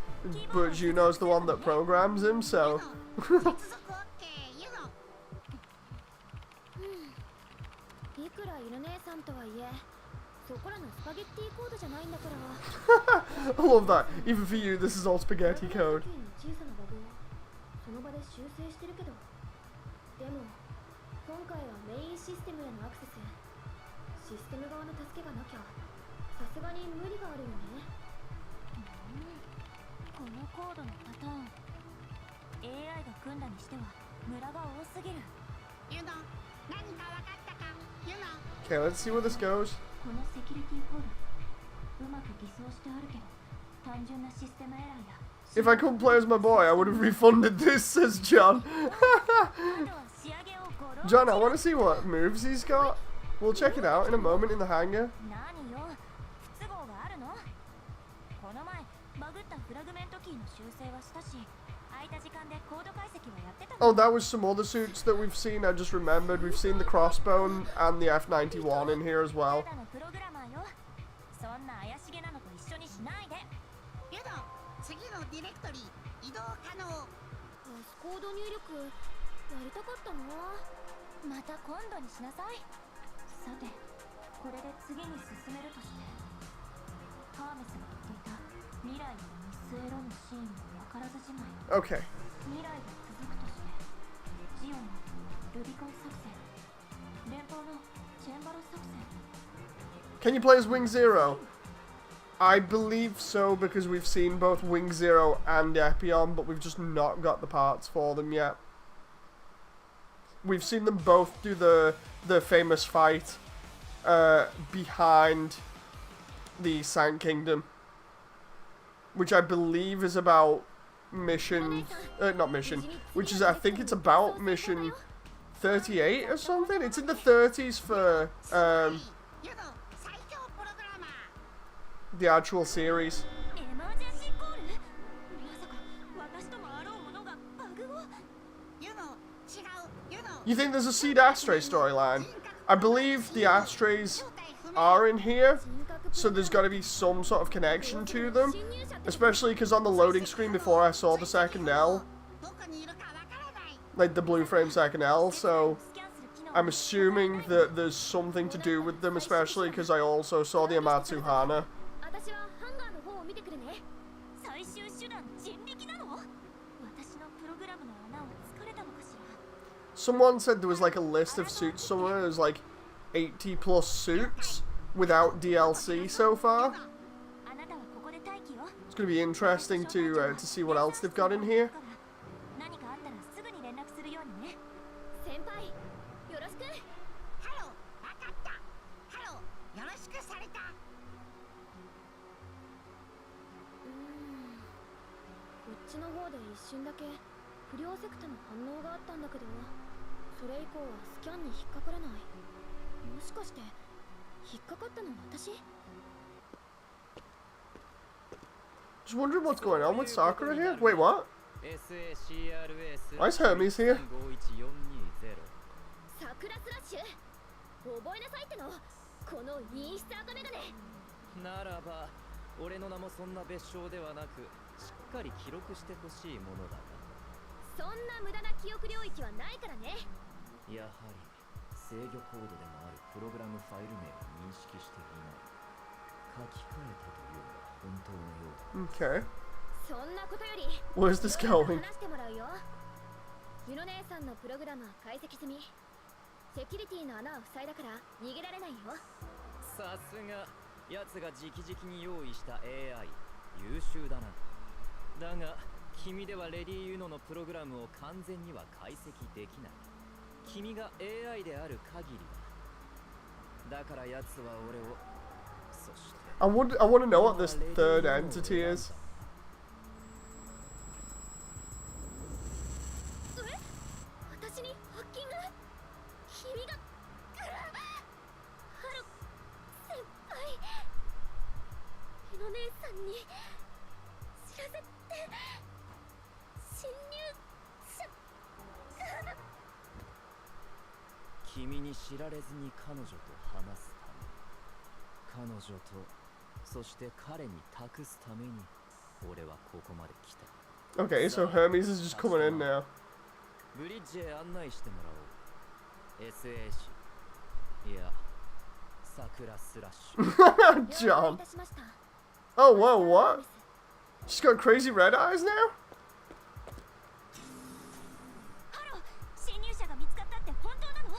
but Juno's the one that programs him, so... I love that. Even for you, this is all spaghetti code. Okay, let's see where this goes. If I couldn't play as my boy, I would have refunded this, says John. John, I want to see what moves he's got. We'll check it out in a moment in the hangar. Oh, that was some other suits that we've seen. I just remembered. We've seen the crossbone and the F91 in here as well. Okay. Can you play as Wing Zero? I believe so, because we've seen both Wing Zero and Epion, but we've just not got the parts for them yet. We've seen them both do the famous fight behind the Sand Kingdom, which I believe is about mission, not mission, which is, I think it's about mission 38 or something. It's in the 30s for the actual series. You think there's a Seed Astray storyline? I believe the Astrays are in here, so there's got to be some sort of connection to them. Especially because on the loading screen before I saw the second L, like the blue frame second L, so I'm assuming that there's something to do with them, especially because I also saw the Amatsu Hana. Someone said there was like a list of suits somewhere. There's like 80 plus suits without DLC so far. It's going to be interesting to see what else they've got in here. Just wondering what's going on with Sakura here. Wait, what? Why is Hermes here? 桜スラッシュ覚えなさいってのこのインスタートメガネならば俺の名もそんな別称ではなくしっかり記録してほしいものだがそんな無駄な記憶領域はないからねやはり制御コードでもあるプログラムファイル名を認識していない書き換えたというのが本当のようだ Okay. そんなことより Where's this going? 話してもらうよユノ姉さんのプログラムは解析済みセキュリティの穴を塞いだから逃げられないよさすが奴が直々に用意した AI 優秀だなだが君ではレディユノのプログラムを完全には解析できない君が AI である限りだだから奴は俺をそして I want to know what this third entity is. 私にハッキング君がハル先輩ユノ姉さんに知らせて侵入者君に知られずに彼女と話すため彼女とそして彼に託すために俺はここまで来た Okay, so Hermes is just coming in now. ブリッジへ案内してもらおう SAC いや桜スラッシュ John. Oh, whoa, what? She's got crazy red eyes now? ハロー侵入者が見つかったって本当なの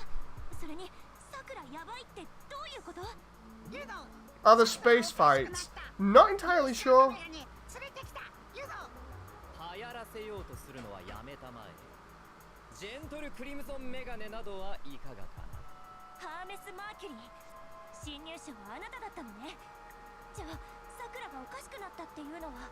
それに桜やばいってどういうこと Are the space fights? Not entirely sure. 流行らせようとするのはやめたまえジェントルクリムゾンメガネなどはいかがかなハーメス・マーキュリー侵入者はあなただったのねじゃあ桜がおかしくなったっていうのは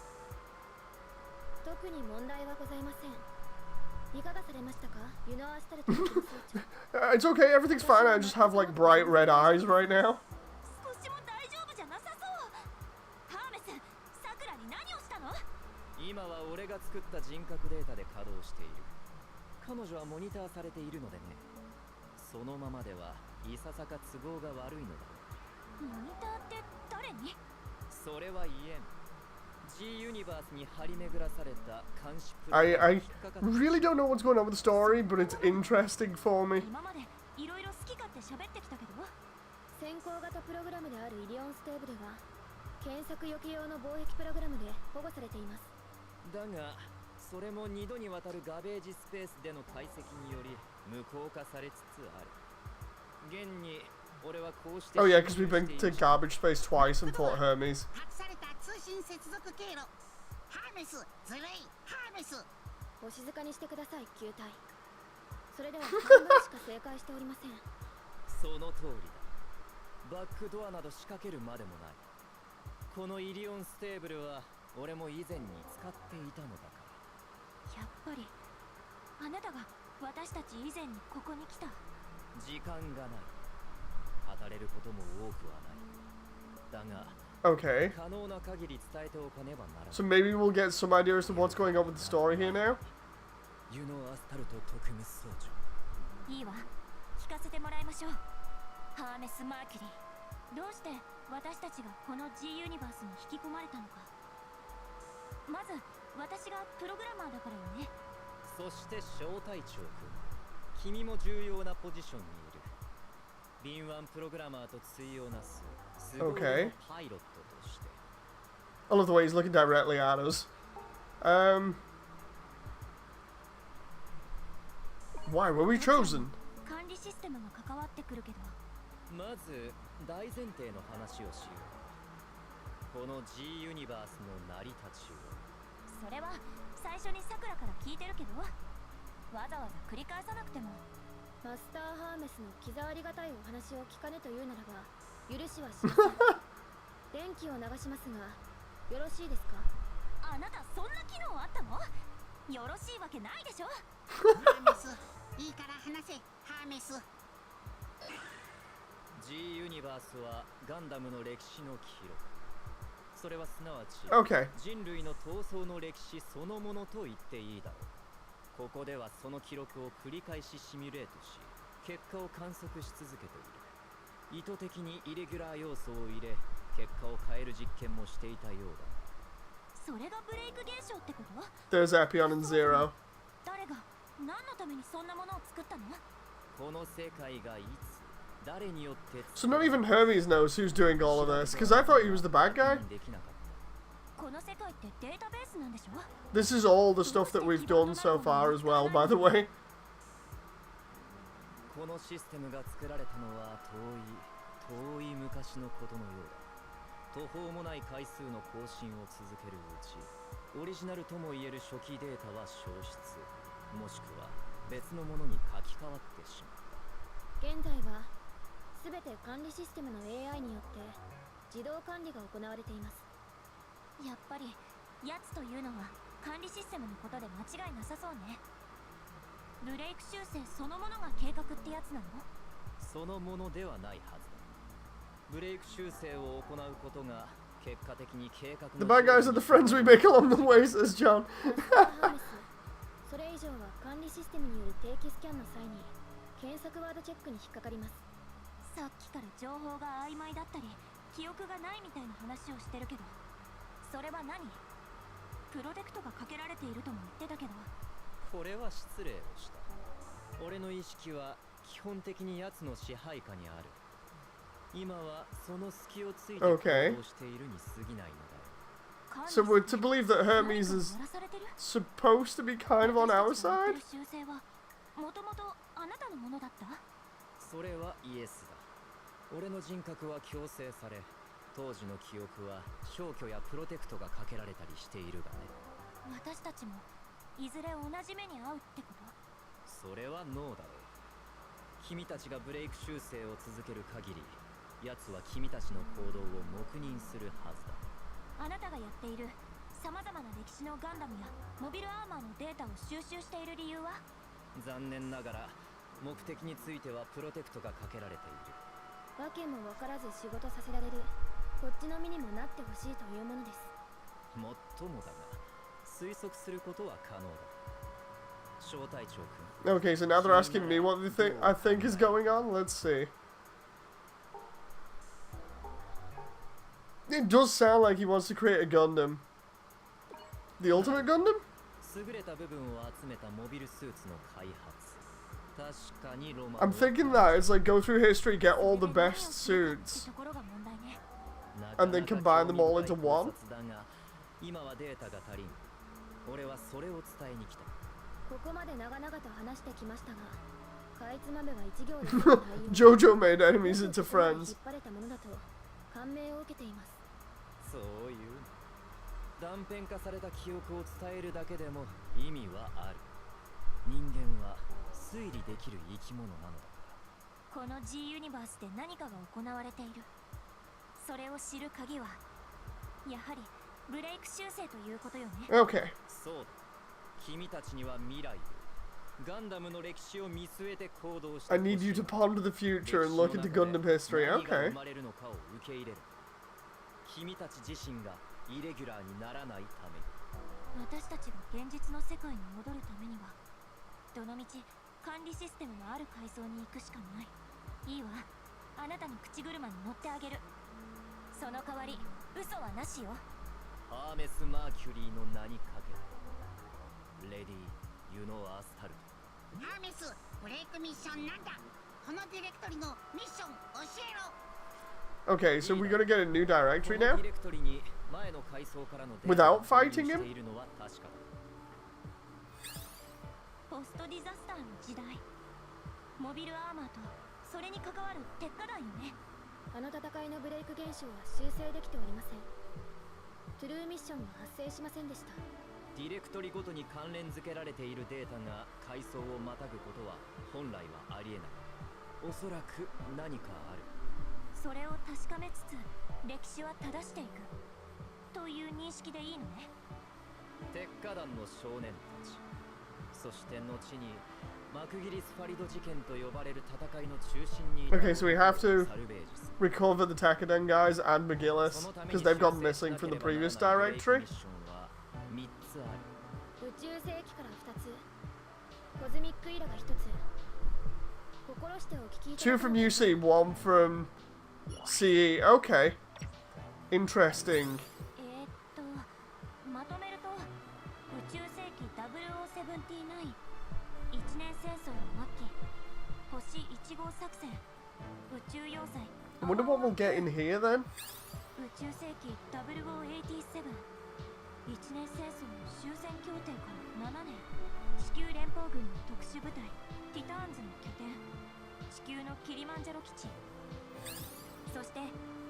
特に問題はございませんいかがされましたかユノアスタルトの総長 It's okay, everything's fine. I just have like bright red eyes right now. 少しも大丈夫じゃなさそうハーメス桜に何をしたの今は俺が作った人格データで稼働している彼女はモニターされているのでねそのままではいささか都合が悪いのだモニターって誰にそれは言えん G ユニバースに張り巡らされた監視プロ I really don't know what's going on with the story, but it's interesting for me. 今までいろいろ好き勝手喋ってきたけど先行型プログラムであるイリオンステーブルは検索予期用の防壁プログラムで保護されていますだがそれも2度にわたるガベージスペースでの解析により無効化されつつある現に俺はこうして Oh yeah, because we've been to garbage space twice and fought Hermes. 隠された通信接続経路ハーメスずるいハーメスお静かにしてください球体それでは半分しか正解しておりませんその通りだバックドアなど仕掛けるまでもないこのイリオンステーブルは俺も以前に使っていたのだからやっぱりあなたが私たち以前にここに来た時間がない語れることも多くはないだが Okay. 可能な限り伝えておかねばならない So maybe we'll get some idea as to what's going on with the story here now. ユノアスタルト特務総長いいわ聞かせてもらいましょうハーメス・マーキュリーどうして私たちがこの G ユニバースに引き込まれたのかまず私がプログラマーだからよねそして小隊長君君も重要なポジションにいる敏腕プログラマーと対をなすすごいパイロットとして I love the way he's looking directly at us. Why were we chosen? 管理システムが関わってくるけどまず大前提の話をしようこの G ユニバースの成り立ちをそれは最初にさくらから聞いてるけどわざわざ繰り返さなくてもマスターハーメスの気触りがたいお話を聞かねというならば許しはしません電気を流しますがよろしいですかあなたそんな機能あったのよろしいわけないでしょハーメスいいから話せハーメス G ユニバースはガンダムの歴史の記録それはすなわち Okay. 人類の闘争の歴史そのものと言っていいだろうここではその記録を繰り返しシミュレートし結果を観測し続けている。意図的にイレギュラー要素を入れ、結果を変える実験もしていたようだ。それがブレイク現象ってこと？ There's Epion and Zero. 誰が何のためにそんなものを作ったの？この世界がいつ誰によって So not even Hermes knows who's doing all of this, because I thought he was the bad guy. この世界ってデータベースなんでしょ？ This is all the stuff that we've done so far as well, by the way. このシステムが作られたのは遠い昔のことのようだ。途方もない回数の更新を続けるうち、オリジナルともいえる初期データは消失、もしくは別のものに書き換わってしまった。現在は全て管理システムの AI によって自動管理が行われています。やっぱりやつというのは管理システムのことで間違いなさそうね。ブレイク修正そのものが計画ってやつなの？そのものではないはずだ。ブレイク修正を行うことが結果的に計画の The bad guys are the friends we make along the way, says John. それ以上は管理システムによる定期スキャンの際に検索ワードチェックに引っかかります。さっきから情報が曖昧だったり記憶がないみたいな話をしてるけど、それは何？プロテクトがかけられているとも言ってたけど。これは失礼をした。俺の意識は基本的に奴の支配下にある。今はその隙をついて行動しているに過ぎないのだ。 So we're to believe that Hermes is supposed to be kind of on our side? 修正はもともとあなたのものだった？それはイエスだ。俺の人格は強制され、当時の記憶は消去やプロテクトがかけられたりしているがね。私たちもいずれ同じ目に遭うってこと？それはノーだろう。君たちがブレイク修正を続ける限り、奴は君たちの行動を黙認するはずだ。あなたがやっている様々な歴史のガンダムやモビルアーマーのデータを収集している理由は？残念ながら目的についてはプロテクトがかけられている。わけも分からず仕事させられるこっちの身にもなってほしいというものです。もっともだが推測することは可能だ。小隊長君。 Okay, so now they're asking me what I think is going on. Let's see. It does sound like he wants to create a Gundam. The ultimate Gundam? 優れた部分を集めたモビルスーツの開発。確かにロマン。 I'm thinking that it's like go through history, get all the best suits, and then combine them all into one. 今はデータが足りん。俺はそれを伝えに来た。ここまで長々と話してきましたが、かいつまめは一行で Jojo made enemies into friends. 引っ張れたものだと感銘を受けています。そういう断片化された記憶を伝えるだけでも意味はある。人間は推理できる生き物なのだ。この G ユニバースで何かが行われている。それを知る鍵はやはりブレイク修正ということよね。 Okay. そうだ。君たちには未来を、ガンダムの歴史を見据えて行動して I need you to ponder the future and look into Gundam history. 何が Okay. 生まれるのかを受け入れる。君たち自身がイレギュラーにならないために。私たちが現実の世界に戻るためにはどのみち管理システムのある階層に行くしかない。いいわ、あなたに口車に乗ってあげる。その代わり嘘はなしよ。ハーメス・マーキュリーの名にかけレディー・ユノ・アスタルト。ハーメス、ブレイクミッションなんだ。このディレクトリのミッション教えろ。 Okay, so we're gonna get a new directory now? ディレクトリに前の階層からの Without fighting him? しているのは確かだ。ポストディザスターの時代、モビルアーマーとそれに関わる鉄火弾よね。あの戦いのブレイク現象は修正できておりません。トゥルーミッションが発生しませんでした。ディレクトリごとに関連付けられているデータが階層をまたぐことは本来はありえない。おそらく何かある。それを確かめつつ歴史は正していくという認識でいいのね。鉄火団の少年たち、そして後にマクギリス・ファリド事件と呼ばれる戦いの中心にいた Okay, so we have to サルベージス。 recover the Takadan guys and McGillis, because they've gone missing from the previous directory. 3つある。宇宙世紀から2つ、コズミックイラが1つ、2 from UC, 1 from CE. Okay. Interesting. まとめると宇宙世紀0079、一年戦争の末期、星1号作戦、宇宙要塞。 I wonder what we'll get in here then. 宇宙世紀0087、一年戦争の終戦協定から7年、地球連邦軍の特殊部隊ティターンズの拠点、地球のキリマンジャロ基地、そして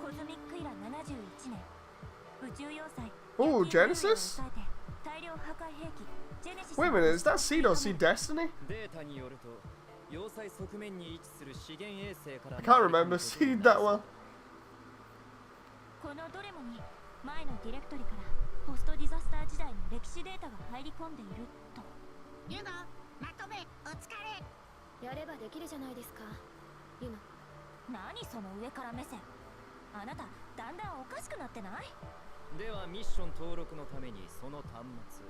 コズミックイラ71年、宇宙要塞。 Oh, Genesis? 大量破壊兵器ジェネシス。 Wait a minute, is that Seed or Seed Destiny? データによると要塞側面に位置する資源衛星から I can't remember Seed that well. このどれもに前のディレクトリからポストディザスター時代の歴史データが入り込んでいると。ユノ、まとめお疲れ。やればできるじゃないですか、ユノ。何その上から目線。あなただんだんおかしくなってない？ではミッション登録のためにその端末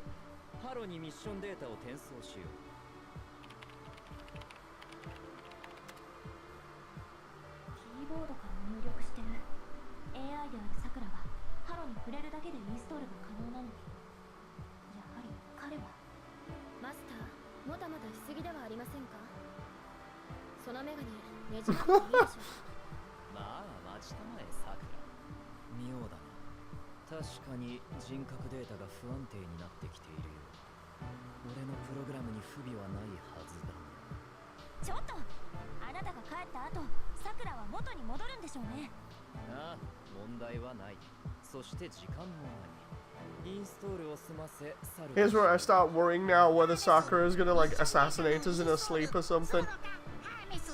ハロにミッションデータを転送しよう。キーボードから入力してる。 AI であるさくらはハロに触れるだけでインストールが可能なのに、やはり彼は。マスター、もたもたしすぎではありませんか？そのメガネねじ曲げていいでしょう。まあ待ちたまえさくら。妙だな。確かに人格データが不安定になってきているよう。俺のプログラムに不備はないはずだが。ちょっと、あなたが帰った後、さくらは元に戻るんでしょうね。ああ、問題はない。そして時間もない。インストールを済ませ去る。 Here's where I start worrying now whether Sakura is gonna like assassinate us in her sleep or something.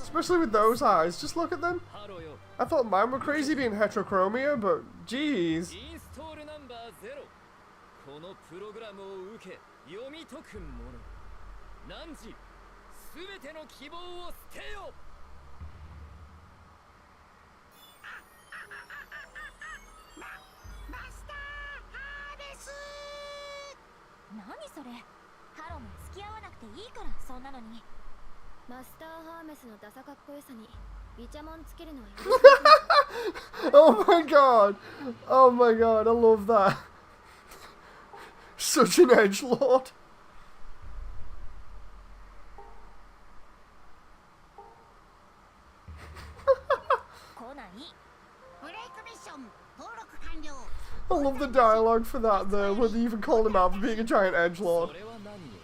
Especially with those eyes, just look at them. ハロよ。 I thought mine were crazy being heterochromia, but geez. インストールナンバー0。このプログラムを受け読み解くもの。汝すべての希望を捨てよ。マスターハーベス。何それ。ハロも付き合わなくていいからそんなのに。マスターハーメスのダサかっこよさにイチャモンつけるのは許せません。 Oh my god. Oh my god, I love that. Such an edgelord. 来ない。ブレイクミッション登録完了。 I love the dialogue for that though, where they even called him out for being a giant edgelord. それは何よ。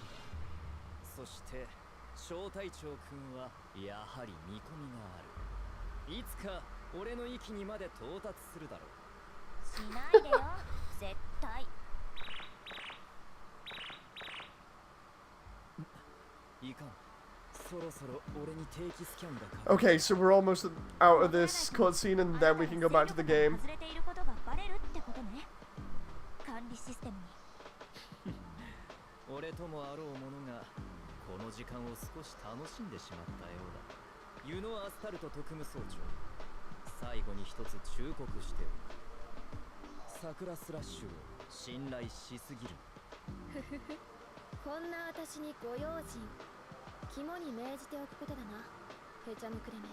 そして小隊長くんはやはり見込みがある。いつか俺の域にまで到達するだろう。しないでよ、絶対。いかん。そろそろ俺に定期スキャンがかかる。 Okay, so we're almost out of this cutscene and then we can go back to the game. 外れていることがバレるってことね。管理システムに。俺ともあろう者がこの時間を少し楽しんでしまったようだ。ユノアスタルト特務総長、最後に一つ忠告しておく。桜スラッシュを信頼しすぎる。こんな私にご用心。肝に銘じておくことだな。へちゃむくれめ。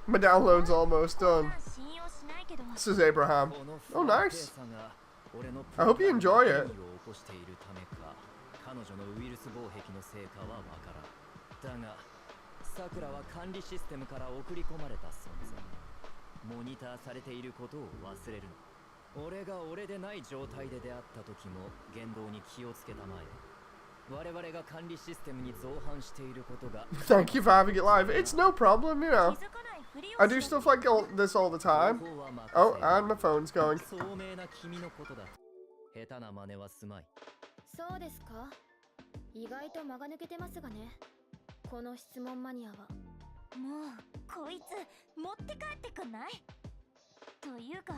My download's almost done. 信用しないけど。 This is Abraham. この Oh, 不安 nice. 定さが俺の I hope you enjoy it. 何を起こしているためか、彼女のウイルス防壁の成果はわからん。だがさくらは管理システムから送り込まれた存在。モニターされていることを忘れるな。俺が俺でない状態で出会った時も言動に気をつけたまえ。我々が管理システムに造反していることが Thank you for having it live. It's no problem, you know. 気づかないふりを I do して。 stuff like this all the time. Oh, and my phone's going. 聡明な君のことだ。下手な真似はすまい。そうですか。意外と間が抜けてますがね。この質問マニアは。もうこいつ持って帰ってくんない？というか、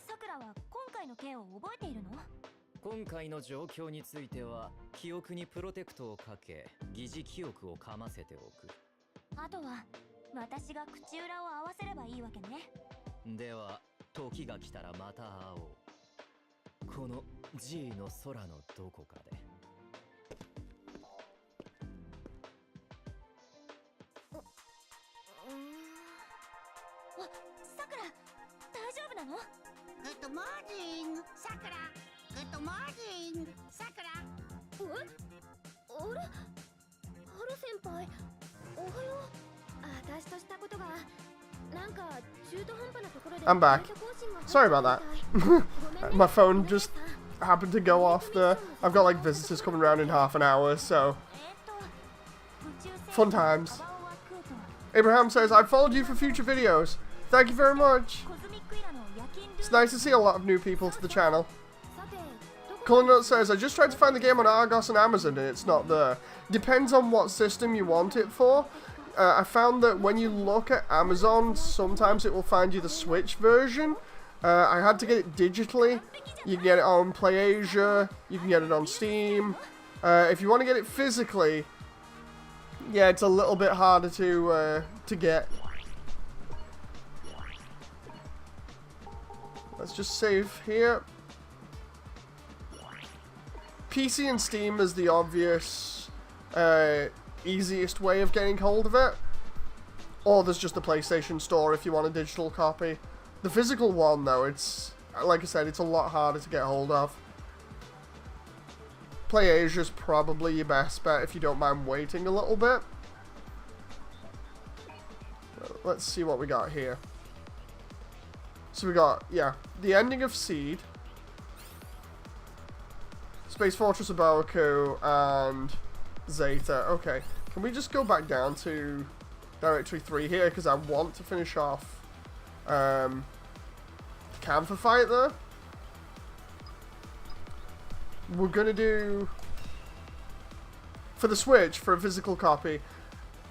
さくらは今回の件を覚えているの？今回の状況については記憶にプロテクトをかけ疑似記憶をかませておく。あとは私が口裏を合わせればいいわけね。では時が来たらまた会おう。この G の空のどこかで。大丈夫なの？ Good morning, Sakura. Good morning, Sakura. え？あれ？ハル先輩、おはよう。私としたことがなんか中途半端なところで。I'm back. Sorry about that. My phone just happened to go off there. I've got like visitors coming around in half an hour, so fun times. Abraham says, I've followed you for future videos. Thank you very much. It's nice to see a lot of new people to the channel. Culinut says, I just tried to find the game on Argos and Amazon and it's not there. Depends on what system you want it for. I found that when you look at Amazon, sometimes it will find you the Switch version. I had to get it digitally. You can get it on PlayAsia, you can get it on Steam. If you want to get it physically, yeah, it's a little bit harder to get. Let's just save here. PC and Steam is the obvious, easiest way of getting hold of it. Or there's just the PlayStation Store if you want a digital copy. The physical one, though, it's, like I said, it's a lot harder to get hold of. PlayAsia's probably your best bet if you don't mind waiting a little bit. Let's see what we got here. So we got, yeah, the ending of Seed, Space Fortress of Boku, and Zeta. Okay, can we just go back down to Directory 3 here, because I want to finish off the Camphor fight there. We're gonna do, for the Switch, for a physical copy,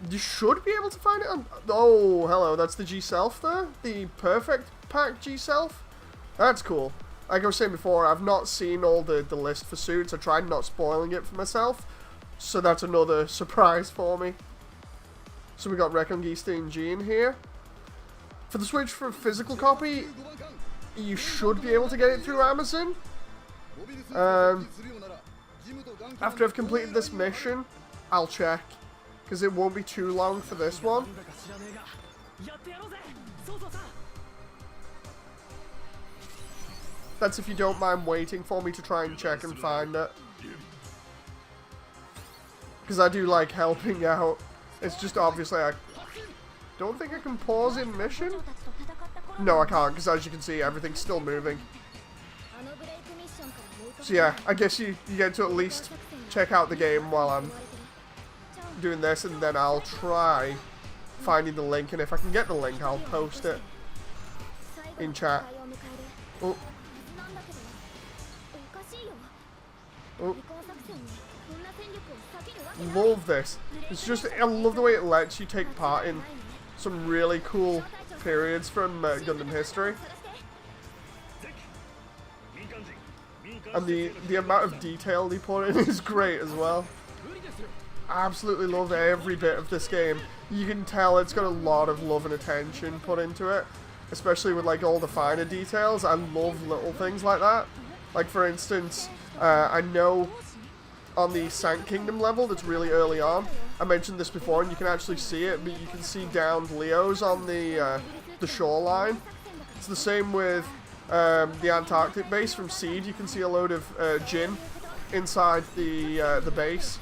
you should be able to find it on, oh, hello, that's the G-Self there, the Perfect Pack G-Self. That's cool. Like I was saying before, I've not seen all the list for suits. I tried not spoiling it for myself, so that's another surprise for me. So we got Reconquista and Jean here. For the Switch, for a physical copy, you should be able to get it through Amazon. After I've completed this mission, I'll check, because it won't be too long for this one. That's if you don't mind waiting for me to try and check and find it. Because I do like helping out. It's just obviously I don't think I can pause in mission. No, I can't, because as you can see, everything's still moving. So yeah, I guess you get to at least check out the game while I'm doing this, and then I'll try finding the link, and if I can get the link, I'll post it in chat. Oh. Oh. Love this. It's just, I love the way it lets you take part in some really cool periods from Gundam history. And the amount of detail they put in is great as well. I absolutely love every bit of this game. You can tell it's got a lot of love and attention put into it. Especially with like all the finer details. I love little things like that. Like for instance, I know on the Sank Kingdom level that's really early on, I mentioned this before and you can actually see it, but you can see downed Leos on the shoreline. It's the same with the Antarctic base from Seed. You can see a load of Jin inside the base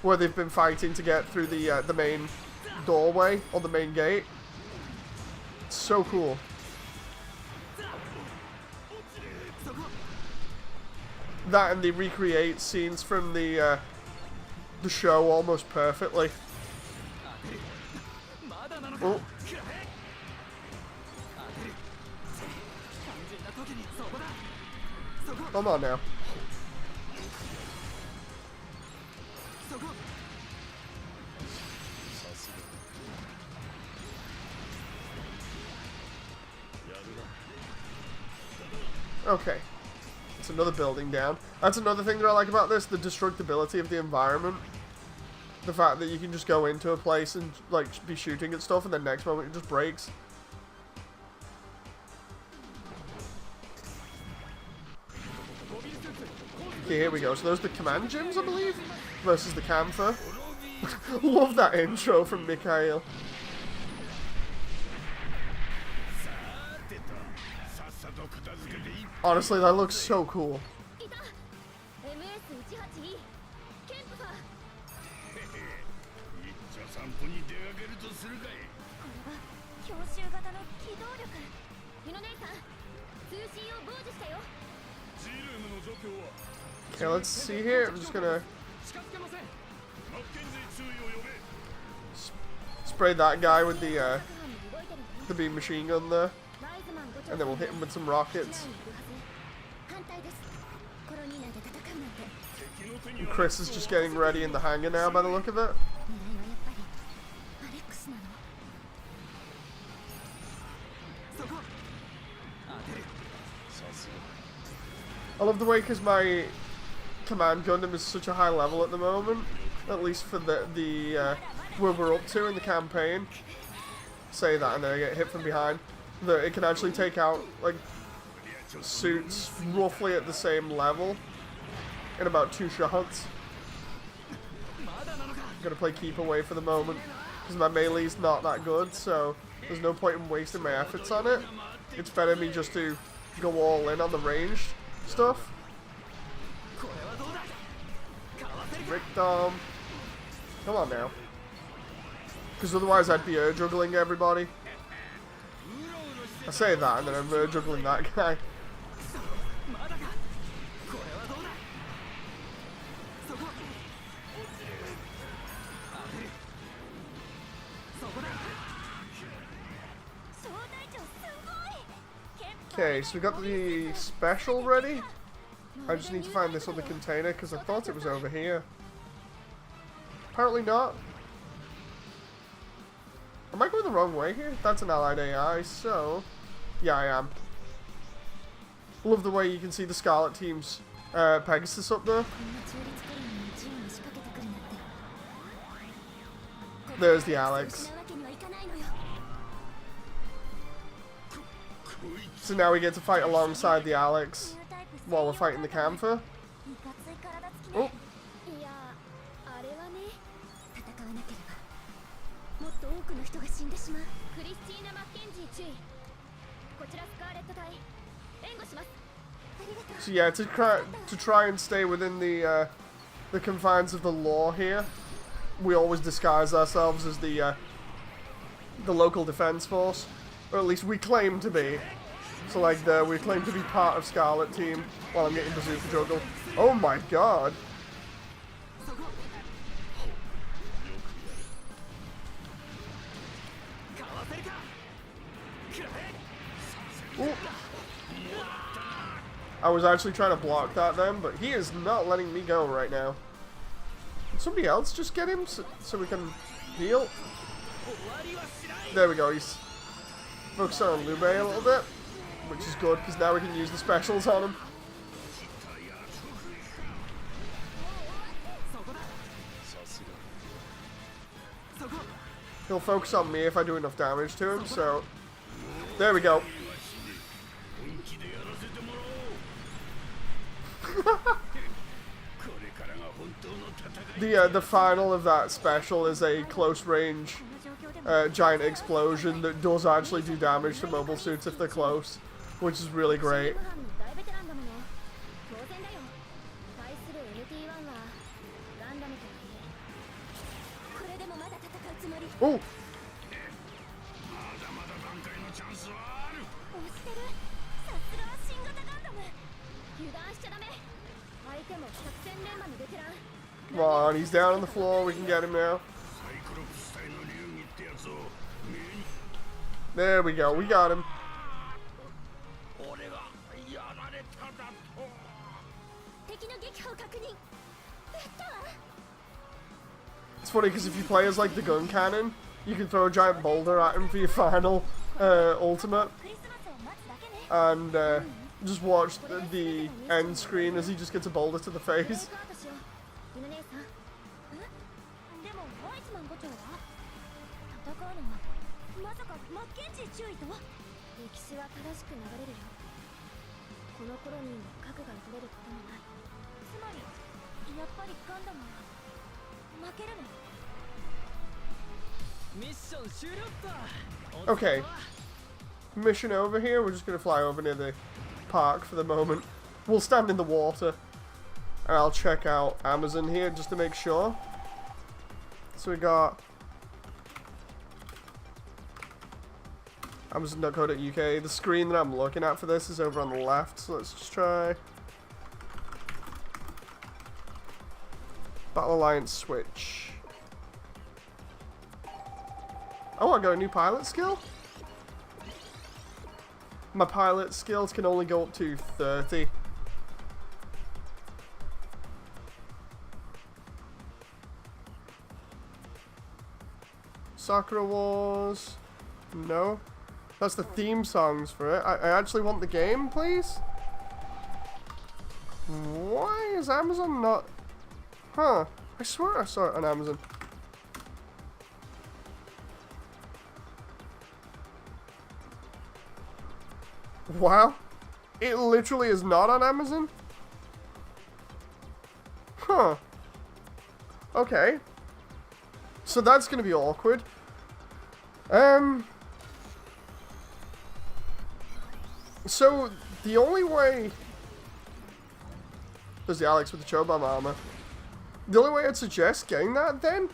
where they've been fighting to get through the main doorway or the main gate. It's so cool. That and they recreate scenes from the show almost perfectly. Oh. Come on now. Okay. It's another building down. That's another thing that I like about this, the destructibility of the environment. The fact that you can just go into a place and like be shooting at stuff and then next moment it just breaks. Okay, here we go. So those are the command gyms, I believe, versus the Camphor. Love that intro from Mikhail. Honestly, that looks so cool. いた MS18E ケンプファー 一丁散歩に出かけるとするかい。これが強襲型の機動力ユノ姉さん通信を傍受したよ G ルームの状況は Okay, let's see here. I'm just gonna 近づけません。マッケンジー注意を呼べ。 spray that guy with the 各班も動いてるわよ the beam machine gun there, ワイズマン5丁 and then we'll hit him with some rockets. 反対ですコロニー内で戦うなんて 敵の手に And は Chris is just getting ready in the hangar now, by the look of it. 狙いはやっぱりアレックスなの そこ。当てる。 I love the way because my command Gundam is such a high level at the moment, at least for the where we're up to in the campaign. Say that and then I get hit from behind. That it can actually take out like suits roughly at the same level in about 2 shots. I'm gonna play keep away for the moment because my melee's not that good, so there's no point in wasting my efforts on it. It's better me just to go all in on the ranged stuff. これはどうだ。かわせるか。 Rick Dom. Come on now. Because otherwise I'd be juggling everybody. I say that and then I'm juggling that guy. まだか。これはどうだ。そこ。当てる。そこだ。 小隊長すごいケンプ Okay, so we got the special ready. I just need to find this other container because I thought it was over here. Apparently not. Am I going the wrong way here? That's an allied AI, so... Yeah, I am. Love the way you can see the Scarlet Team's Pegasus up there. こんな中立コロニーに銃を仕掛けてくるなんて There's the Alex. 失うわけにはいかないのよ So now we get to fight alongside the Alex ニュータイプ while we're fighting the Camphor. いかつい体つきおねいやあれはね戦わなければもっと多くの人が死んでしまうクリスティーナ・マッケンジー注意こちらスカーレット隊援護しますありがとう So yeah, to try and stay within the confines of the law here, we always disguise ourselves as the local defense force, or at least we claim to be. So like we claim to be part of Scarlet Team while I'm getting bazooka juggle. Oh my god! そこ。かわせるか。くらえ。 Ooh. I was actually trying to block that then, but he is not letting me go right now. Can somebody else just get him so we can heal? 終わりはしない。 There we go, he's focused on Lube a little bit, which is good because now we can use the specials on him. そこだ。そこ。 He'll focus on me if I do enough damage to him, so... There we go. 本気でやらせてもらおう。これからが本当の戦い。 The final of that special is a close range この状況でも giant explosion that does actually do damage to mobile suits if they're close, which is really great. チーム班の大ベテランだもの当然だよ対する MT1 はガンダムとはいえこれでもまだ戦うつもり Oh! まだまだ挽回のチャンスはある。押してるさすがは新型ガンダム油断しちゃダメ相手も作戦連盟のベテラン Come on, he's down on the floor, we can get him now. サイクロプス隊の流儀ってやつを目に。 There we go, we got him. 俺がやられただと。敵の撃破を確認やったわ It's funny because if you play as like the gun cannon, you can throw a giant boulder at him for your final ultimate, クリスマスを待つだけね and just watch the end screen as he just gets a boulder to the ブレイ face. クアウトしようユノ姉さんえでもワイズマン5長は戦うのはまさかマッケンジー注意と歴史は正しく流れるよこのコロニーに核が取れることもないつまりやっぱりガンダムは負けるのミッション終了だ。 Okay. Mission over here, we're just gonna fly over near the park for the moment. We'll stand in the water. And I'll check out Amazon here just to make sure. So we got Amazon.co.uk. The screen that I'm looking at for this is over on the left, so let's just try Battle Alliance Switch. Oh, I got a new pilot skill? My pilot skills can only go up to 30. Sakura Wars. No. That's the theme songs for it. I actually want the game, please. Why is Amazon not... Huh. I swear I saw it on Amazon. Wow. It literally is not on Amazon? Huh. Okay. So that's going to be awkward. So, the only way... There's the Alex with the Chobam armor. The only way I'd suggest getting that, then,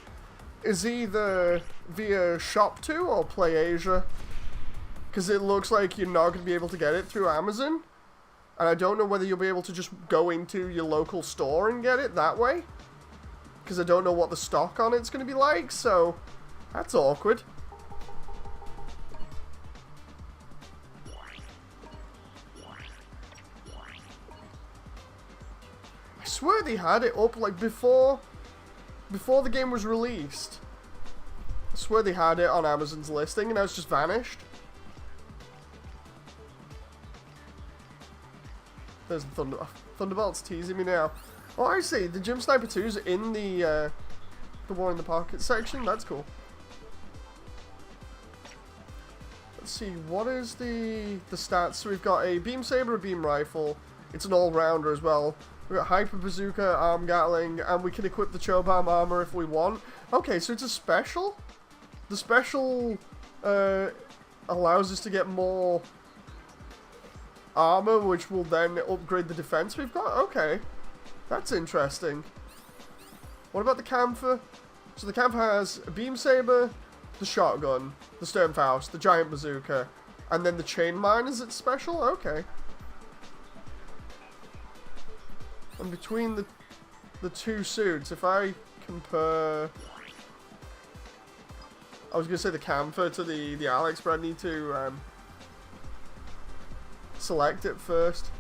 is either via Shop 2 or Play Asia. Because it looks like you're not going to be able to get it through Amazon. And I don't know whether you'll be able to just go into your local store and get it that way. Because I don't know what the stock on it's going to be like, so that's awkward. I swear they had it up like before the game was released. I swear they had it on Amazon's listing and now it's just vanished. There's the Thunderbolt's teasing me now. Oh, I see. The Gym Sniper 2's in the War in the Pocket section. That's cool. Let's see. What is the stats? So we've got a Beam Saber, a Beam Rifle. It's an all-rounder as well. We've got Hyper Bazooka, Arm Gatling, and we can equip the Chobam armor if we want. Okay, so it's a special? The special allows us to get more armor, which will then upgrade the defense we've got? Okay. That's interesting. What about the Camphor? So the Camphor has a Beam Saber, the Shotgun, the Sturmfaust, the Giant Bazooka, and then the Chain Mine is its special? Okay. And between the two suits, if I compare... I was going to say the Camphor to the Alex, but I need to select it first.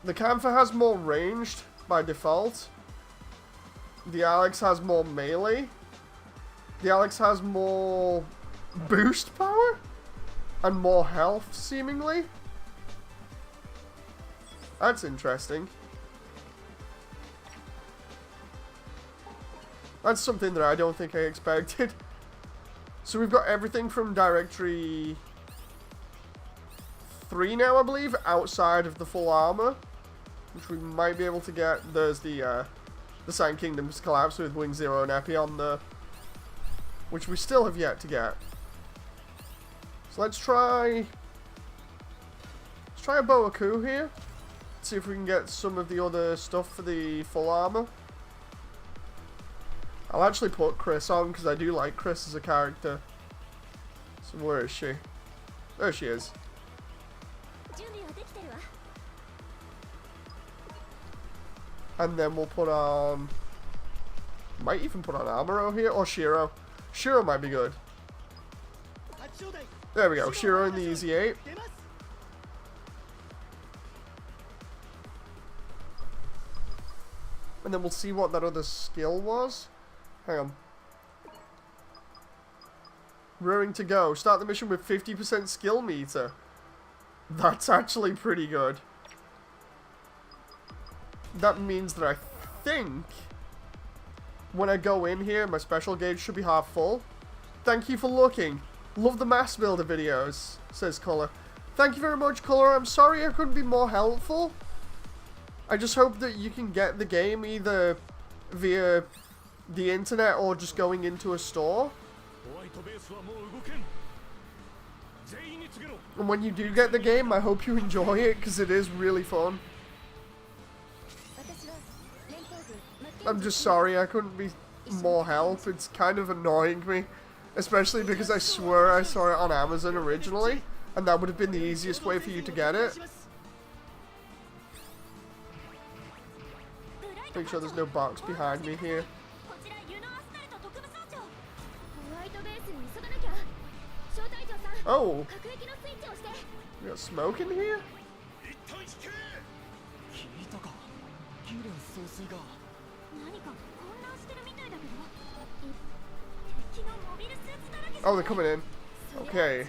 The Camphor has more ranged by default. The Alex has more melee. The Alex has more boost power and more health, seemingly. That's interesting. That's something that I don't think I expected. So we've got everything from Directory 3 now, I believe, outside of the full armor, which we might be able to get. There's the Sand Kingdom's collapse with Wing Zero and Epi on there, which we still have yet to get. So let's try a Boaku here. See if we can get some of the other stuff for the full armor. I'll actually put Chris on because I do like Chris as a character. So where is she? There she is. And then we'll put on... Might even put on Amuro here, or Shiro. Shiro might be good. There we go, Shiro in the Easy 8. And then we'll see what that other skill was. Hang on. Raring to go. Start the mission with 50% skill meter. That's actually pretty good. That means that I think when I go in here, my special gauge should be half full. Thank you for looking. Love the mass builder videos, says Color. Thank you very much, Color. I'm sorry I couldn't be more helpful. I just hope that you can get the game either via the internet or just going into a store. And when you do get the game, I hope you enjoy it, because it is really fun. I'm just sorry I couldn't be more help. It's kind of annoying me. Especially because I swear I saw it on Amazon originally, and that would have been the easiest way for you to get it. Make sure there's no box behind me here. Oh! We got smoke in here? Oh, they're coming in. Okay.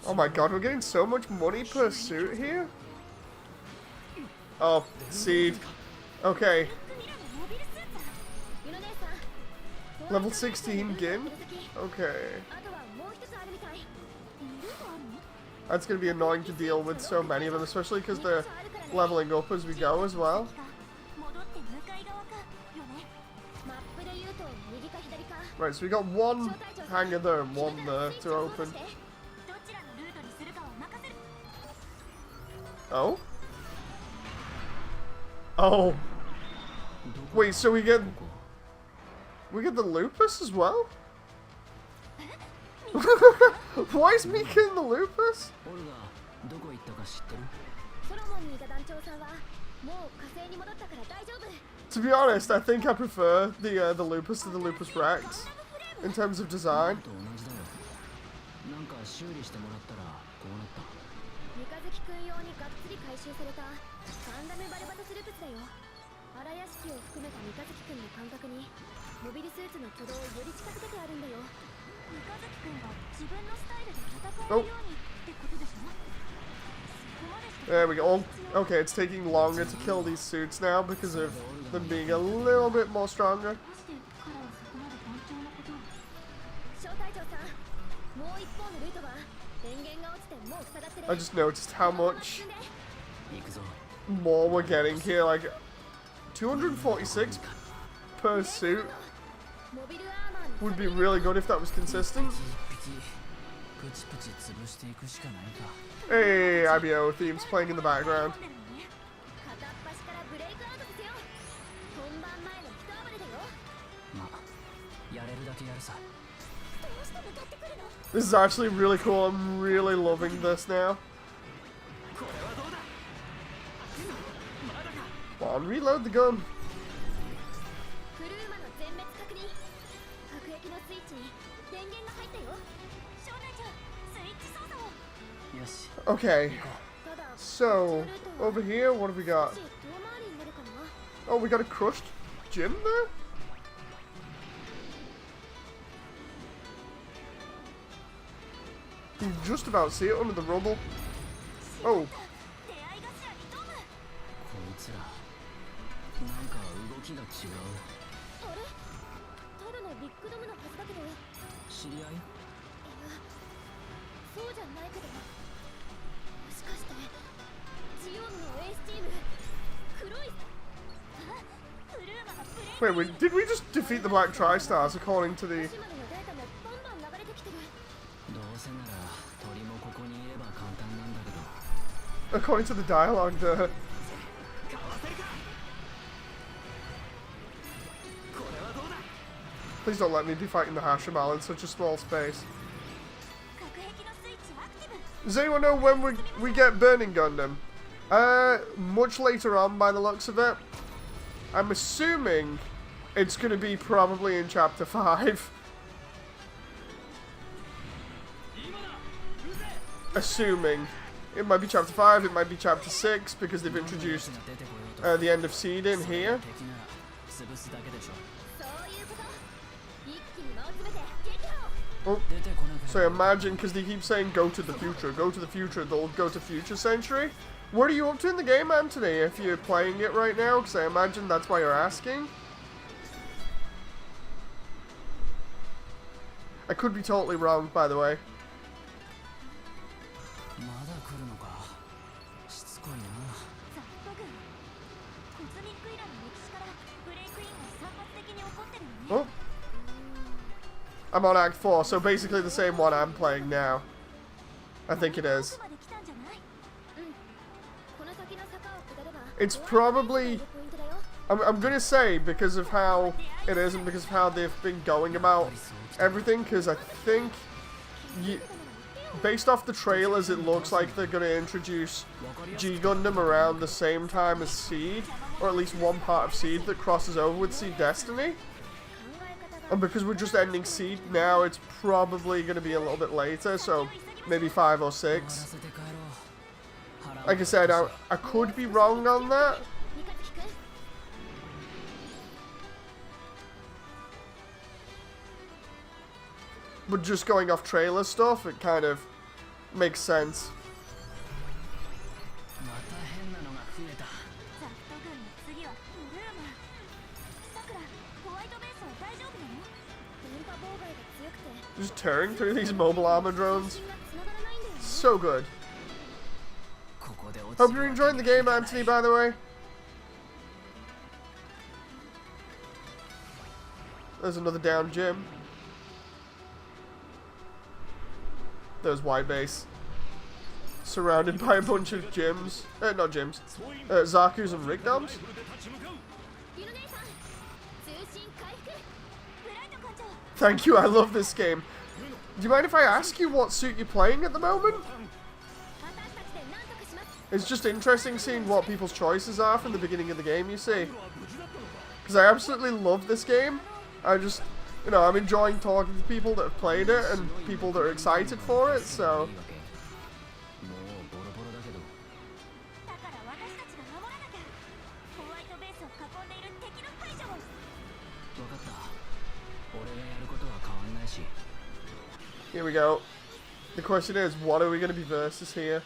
Oh my god, we're getting so much money per suit here. Oh, seed. Okay. Level 16 Gin? Okay. That's gonna be annoying to deal with so many of them, especially because they're leveling up as we go as well. Right, so we got one hanger there and one there to open. Oh? Oh. Wait, so we get the lupus as well? Why is me getting the lupus? To be honest, I think I prefer the lupus to the lupus Rex in terms of design. Oh. There we go. Oh, okay, it's taking longer to kill these suits now because of them being a little bit more stronger. I just noticed how much more we're getting here, like 246 per suit would be really good if that was consistent. Hey, IBO themes playing in the background. This is actually really cool. I'm really loving this now. Come on, reload the gun. Okay, so over here, what have we got? Oh, we got a crushed gym there? You can just about see it under the rubble. Oh. Wait, did we just defeat the Black Tri-Stars according to the... According to the dialogue there. Please don't let me be fighting the Hashimal in such a small space. Does anyone know when we get Burning Gundam? Much later on by the looks of it. I'm assuming it's going to be probably in Chapter 5. Assuming. It might be Chapter 5, it might be Chapter 6, because they've introduced the end of Seed in here. Oh, so imagine, because they keep saying go to the future, they'll go to Future Century. What are you up to in the game, Anthony, if you're playing it right now? Because I imagine that's why you're asking. I could be totally wrong, by the way. Oh. I'm on Act 4, so basically the same one I'm playing now. I think it is. It's probably... I'm gonna say because of how it is and because of how they've been going about everything, because I think... based off the trailers, it looks like they're gonna introduce G Gundam around the same time as Seed, or at least one part of Seed that crosses over with Seed Destiny. And because we're just ending Seed now, it's probably gonna be a little bit later, so maybe 5 or 6. Like I said, I could be wrong on that. But just going off trailer stuff, it kind of makes sense. Just tearing through these mobile armor drones. So good. Hope you're enjoying the game, Anthony, by the way. There's another down gym. There's Y base. Surrounded by a bunch of gyms. Not gyms. Zaku's and Rigdoms. Thank you, I love this game. Do you mind if I ask you what suit you're playing at the moment? It's just interesting seeing what people's choices are from the beginning of the game, you see. Because I absolutely love this game. I just, you know, I'm enjoying talking to people that have played it and people that are excited for it, so... Here we go. The question is, what are we going to be versus here?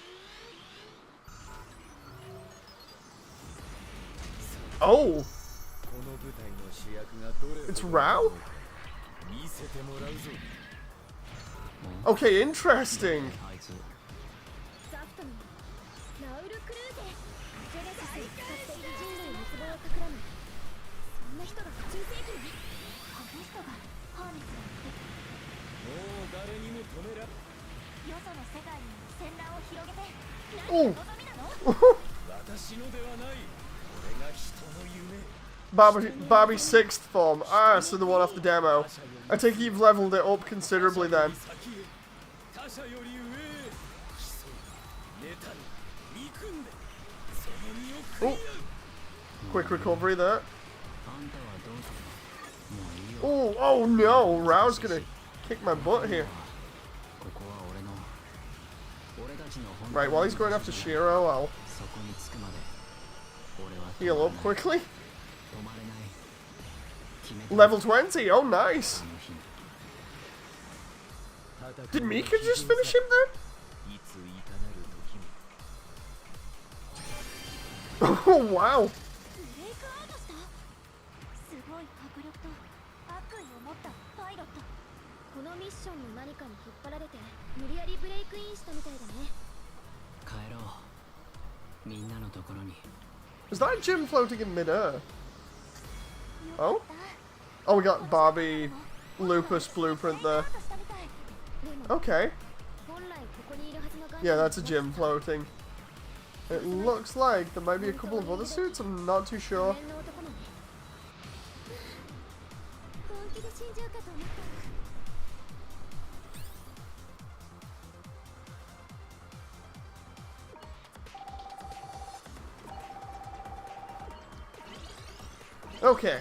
Oh! It's Rao? Okay, interesting. Oh! Barbie's 6th form. Ah, so the one off the demo. I think you've leveled it up considerably then. Oh! Quick recovery there. Oh, oh no! Rao's gonna kick my butt here. Right, while he's going after Shiro, I'll heal up quickly. Level 20, oh nice! Did Mika just finish him then? Oh wow! Is that Jim floating in mid-air? Oh? Oh, we got Barbie Lupus blueprint there. Okay. Yeah, that's a Jim floating. It looks like there might be a couple of other suits, I'm not too sure. Okay.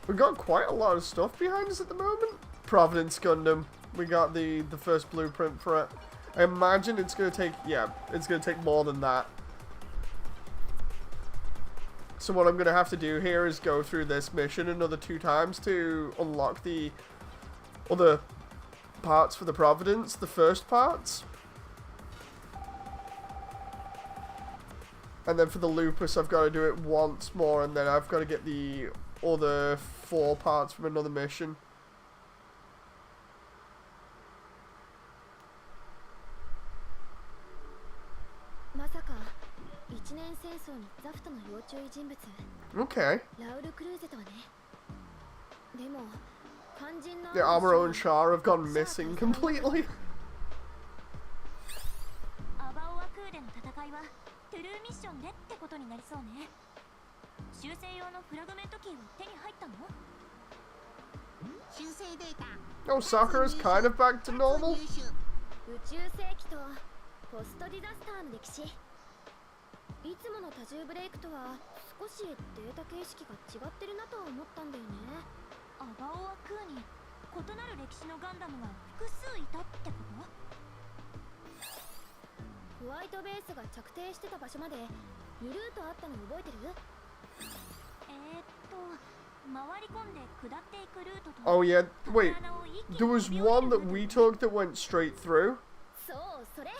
We've got quite a lot of stuff behind us at the moment. Providence Gundam. We got the first blueprint for it. I imagine it's going to take, yeah, it's going to take more than that. So what I'm going to have to do here is go through this mission another 2 times to unlock the other parts for the Providence, the first parts. And then for the Lupus, I've got to do it once more, and then I've got to get the other 4 parts from another mission. 年戦争にザフトの要注意人物 Okay. ラウル・クルーゼとはね。でも肝心の The Amuro and Char have gone missing completely. アバオワクーでの戦いはトゥルーミッションでってことになりそうね。修正用のフラグメントキーは手に入ったの？修正データ Oh, Sakura's kind of back to normal. 優秀宇宙世紀とポストディザスターの歴史。いつもの多重ブレイクとは少しデータ形式が違ってるなとは思ったんだよね。アバオワクーに異なる歴史のガンダムが複数いたってこと？ホワイトベースが着底してた場所まで2ルートあったの覚えてる？回り込んで下っていくルートと Oh yeah. Wait. There was one that we took that went straight through. そうそれ。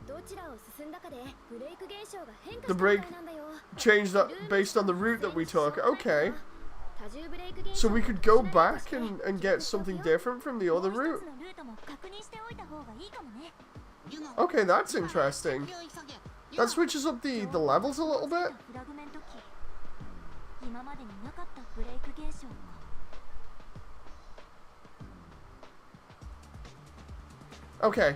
どちらを進んだかでブレイク現象が変化 The したみ break たいなんだよ。 changed that based on the route that we took. Okay. So we could go back and get something different from the other route. Okay, that's interesting. That switches up the levels a little bit. Okay.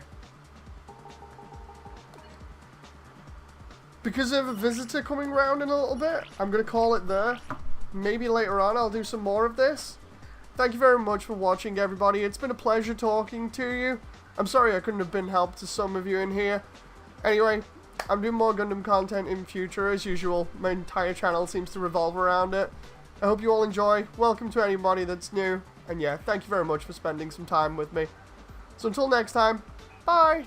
Because I have a visitor coming round in a little bit, I'm going to call it there. Maybe later on I'll do some more of this. Thank you very much for watching, everybody. It's been a pleasure talking to you. I'm sorry I couldn't have been help to some of you in here. Anyway, I'm doing more Gundam content in future as usual. My entire channel seems to revolve around it. I hope you all enjoy. Welcome to anybody that's new. And yeah, thank you very much for spending some time with me. So until next time, bye!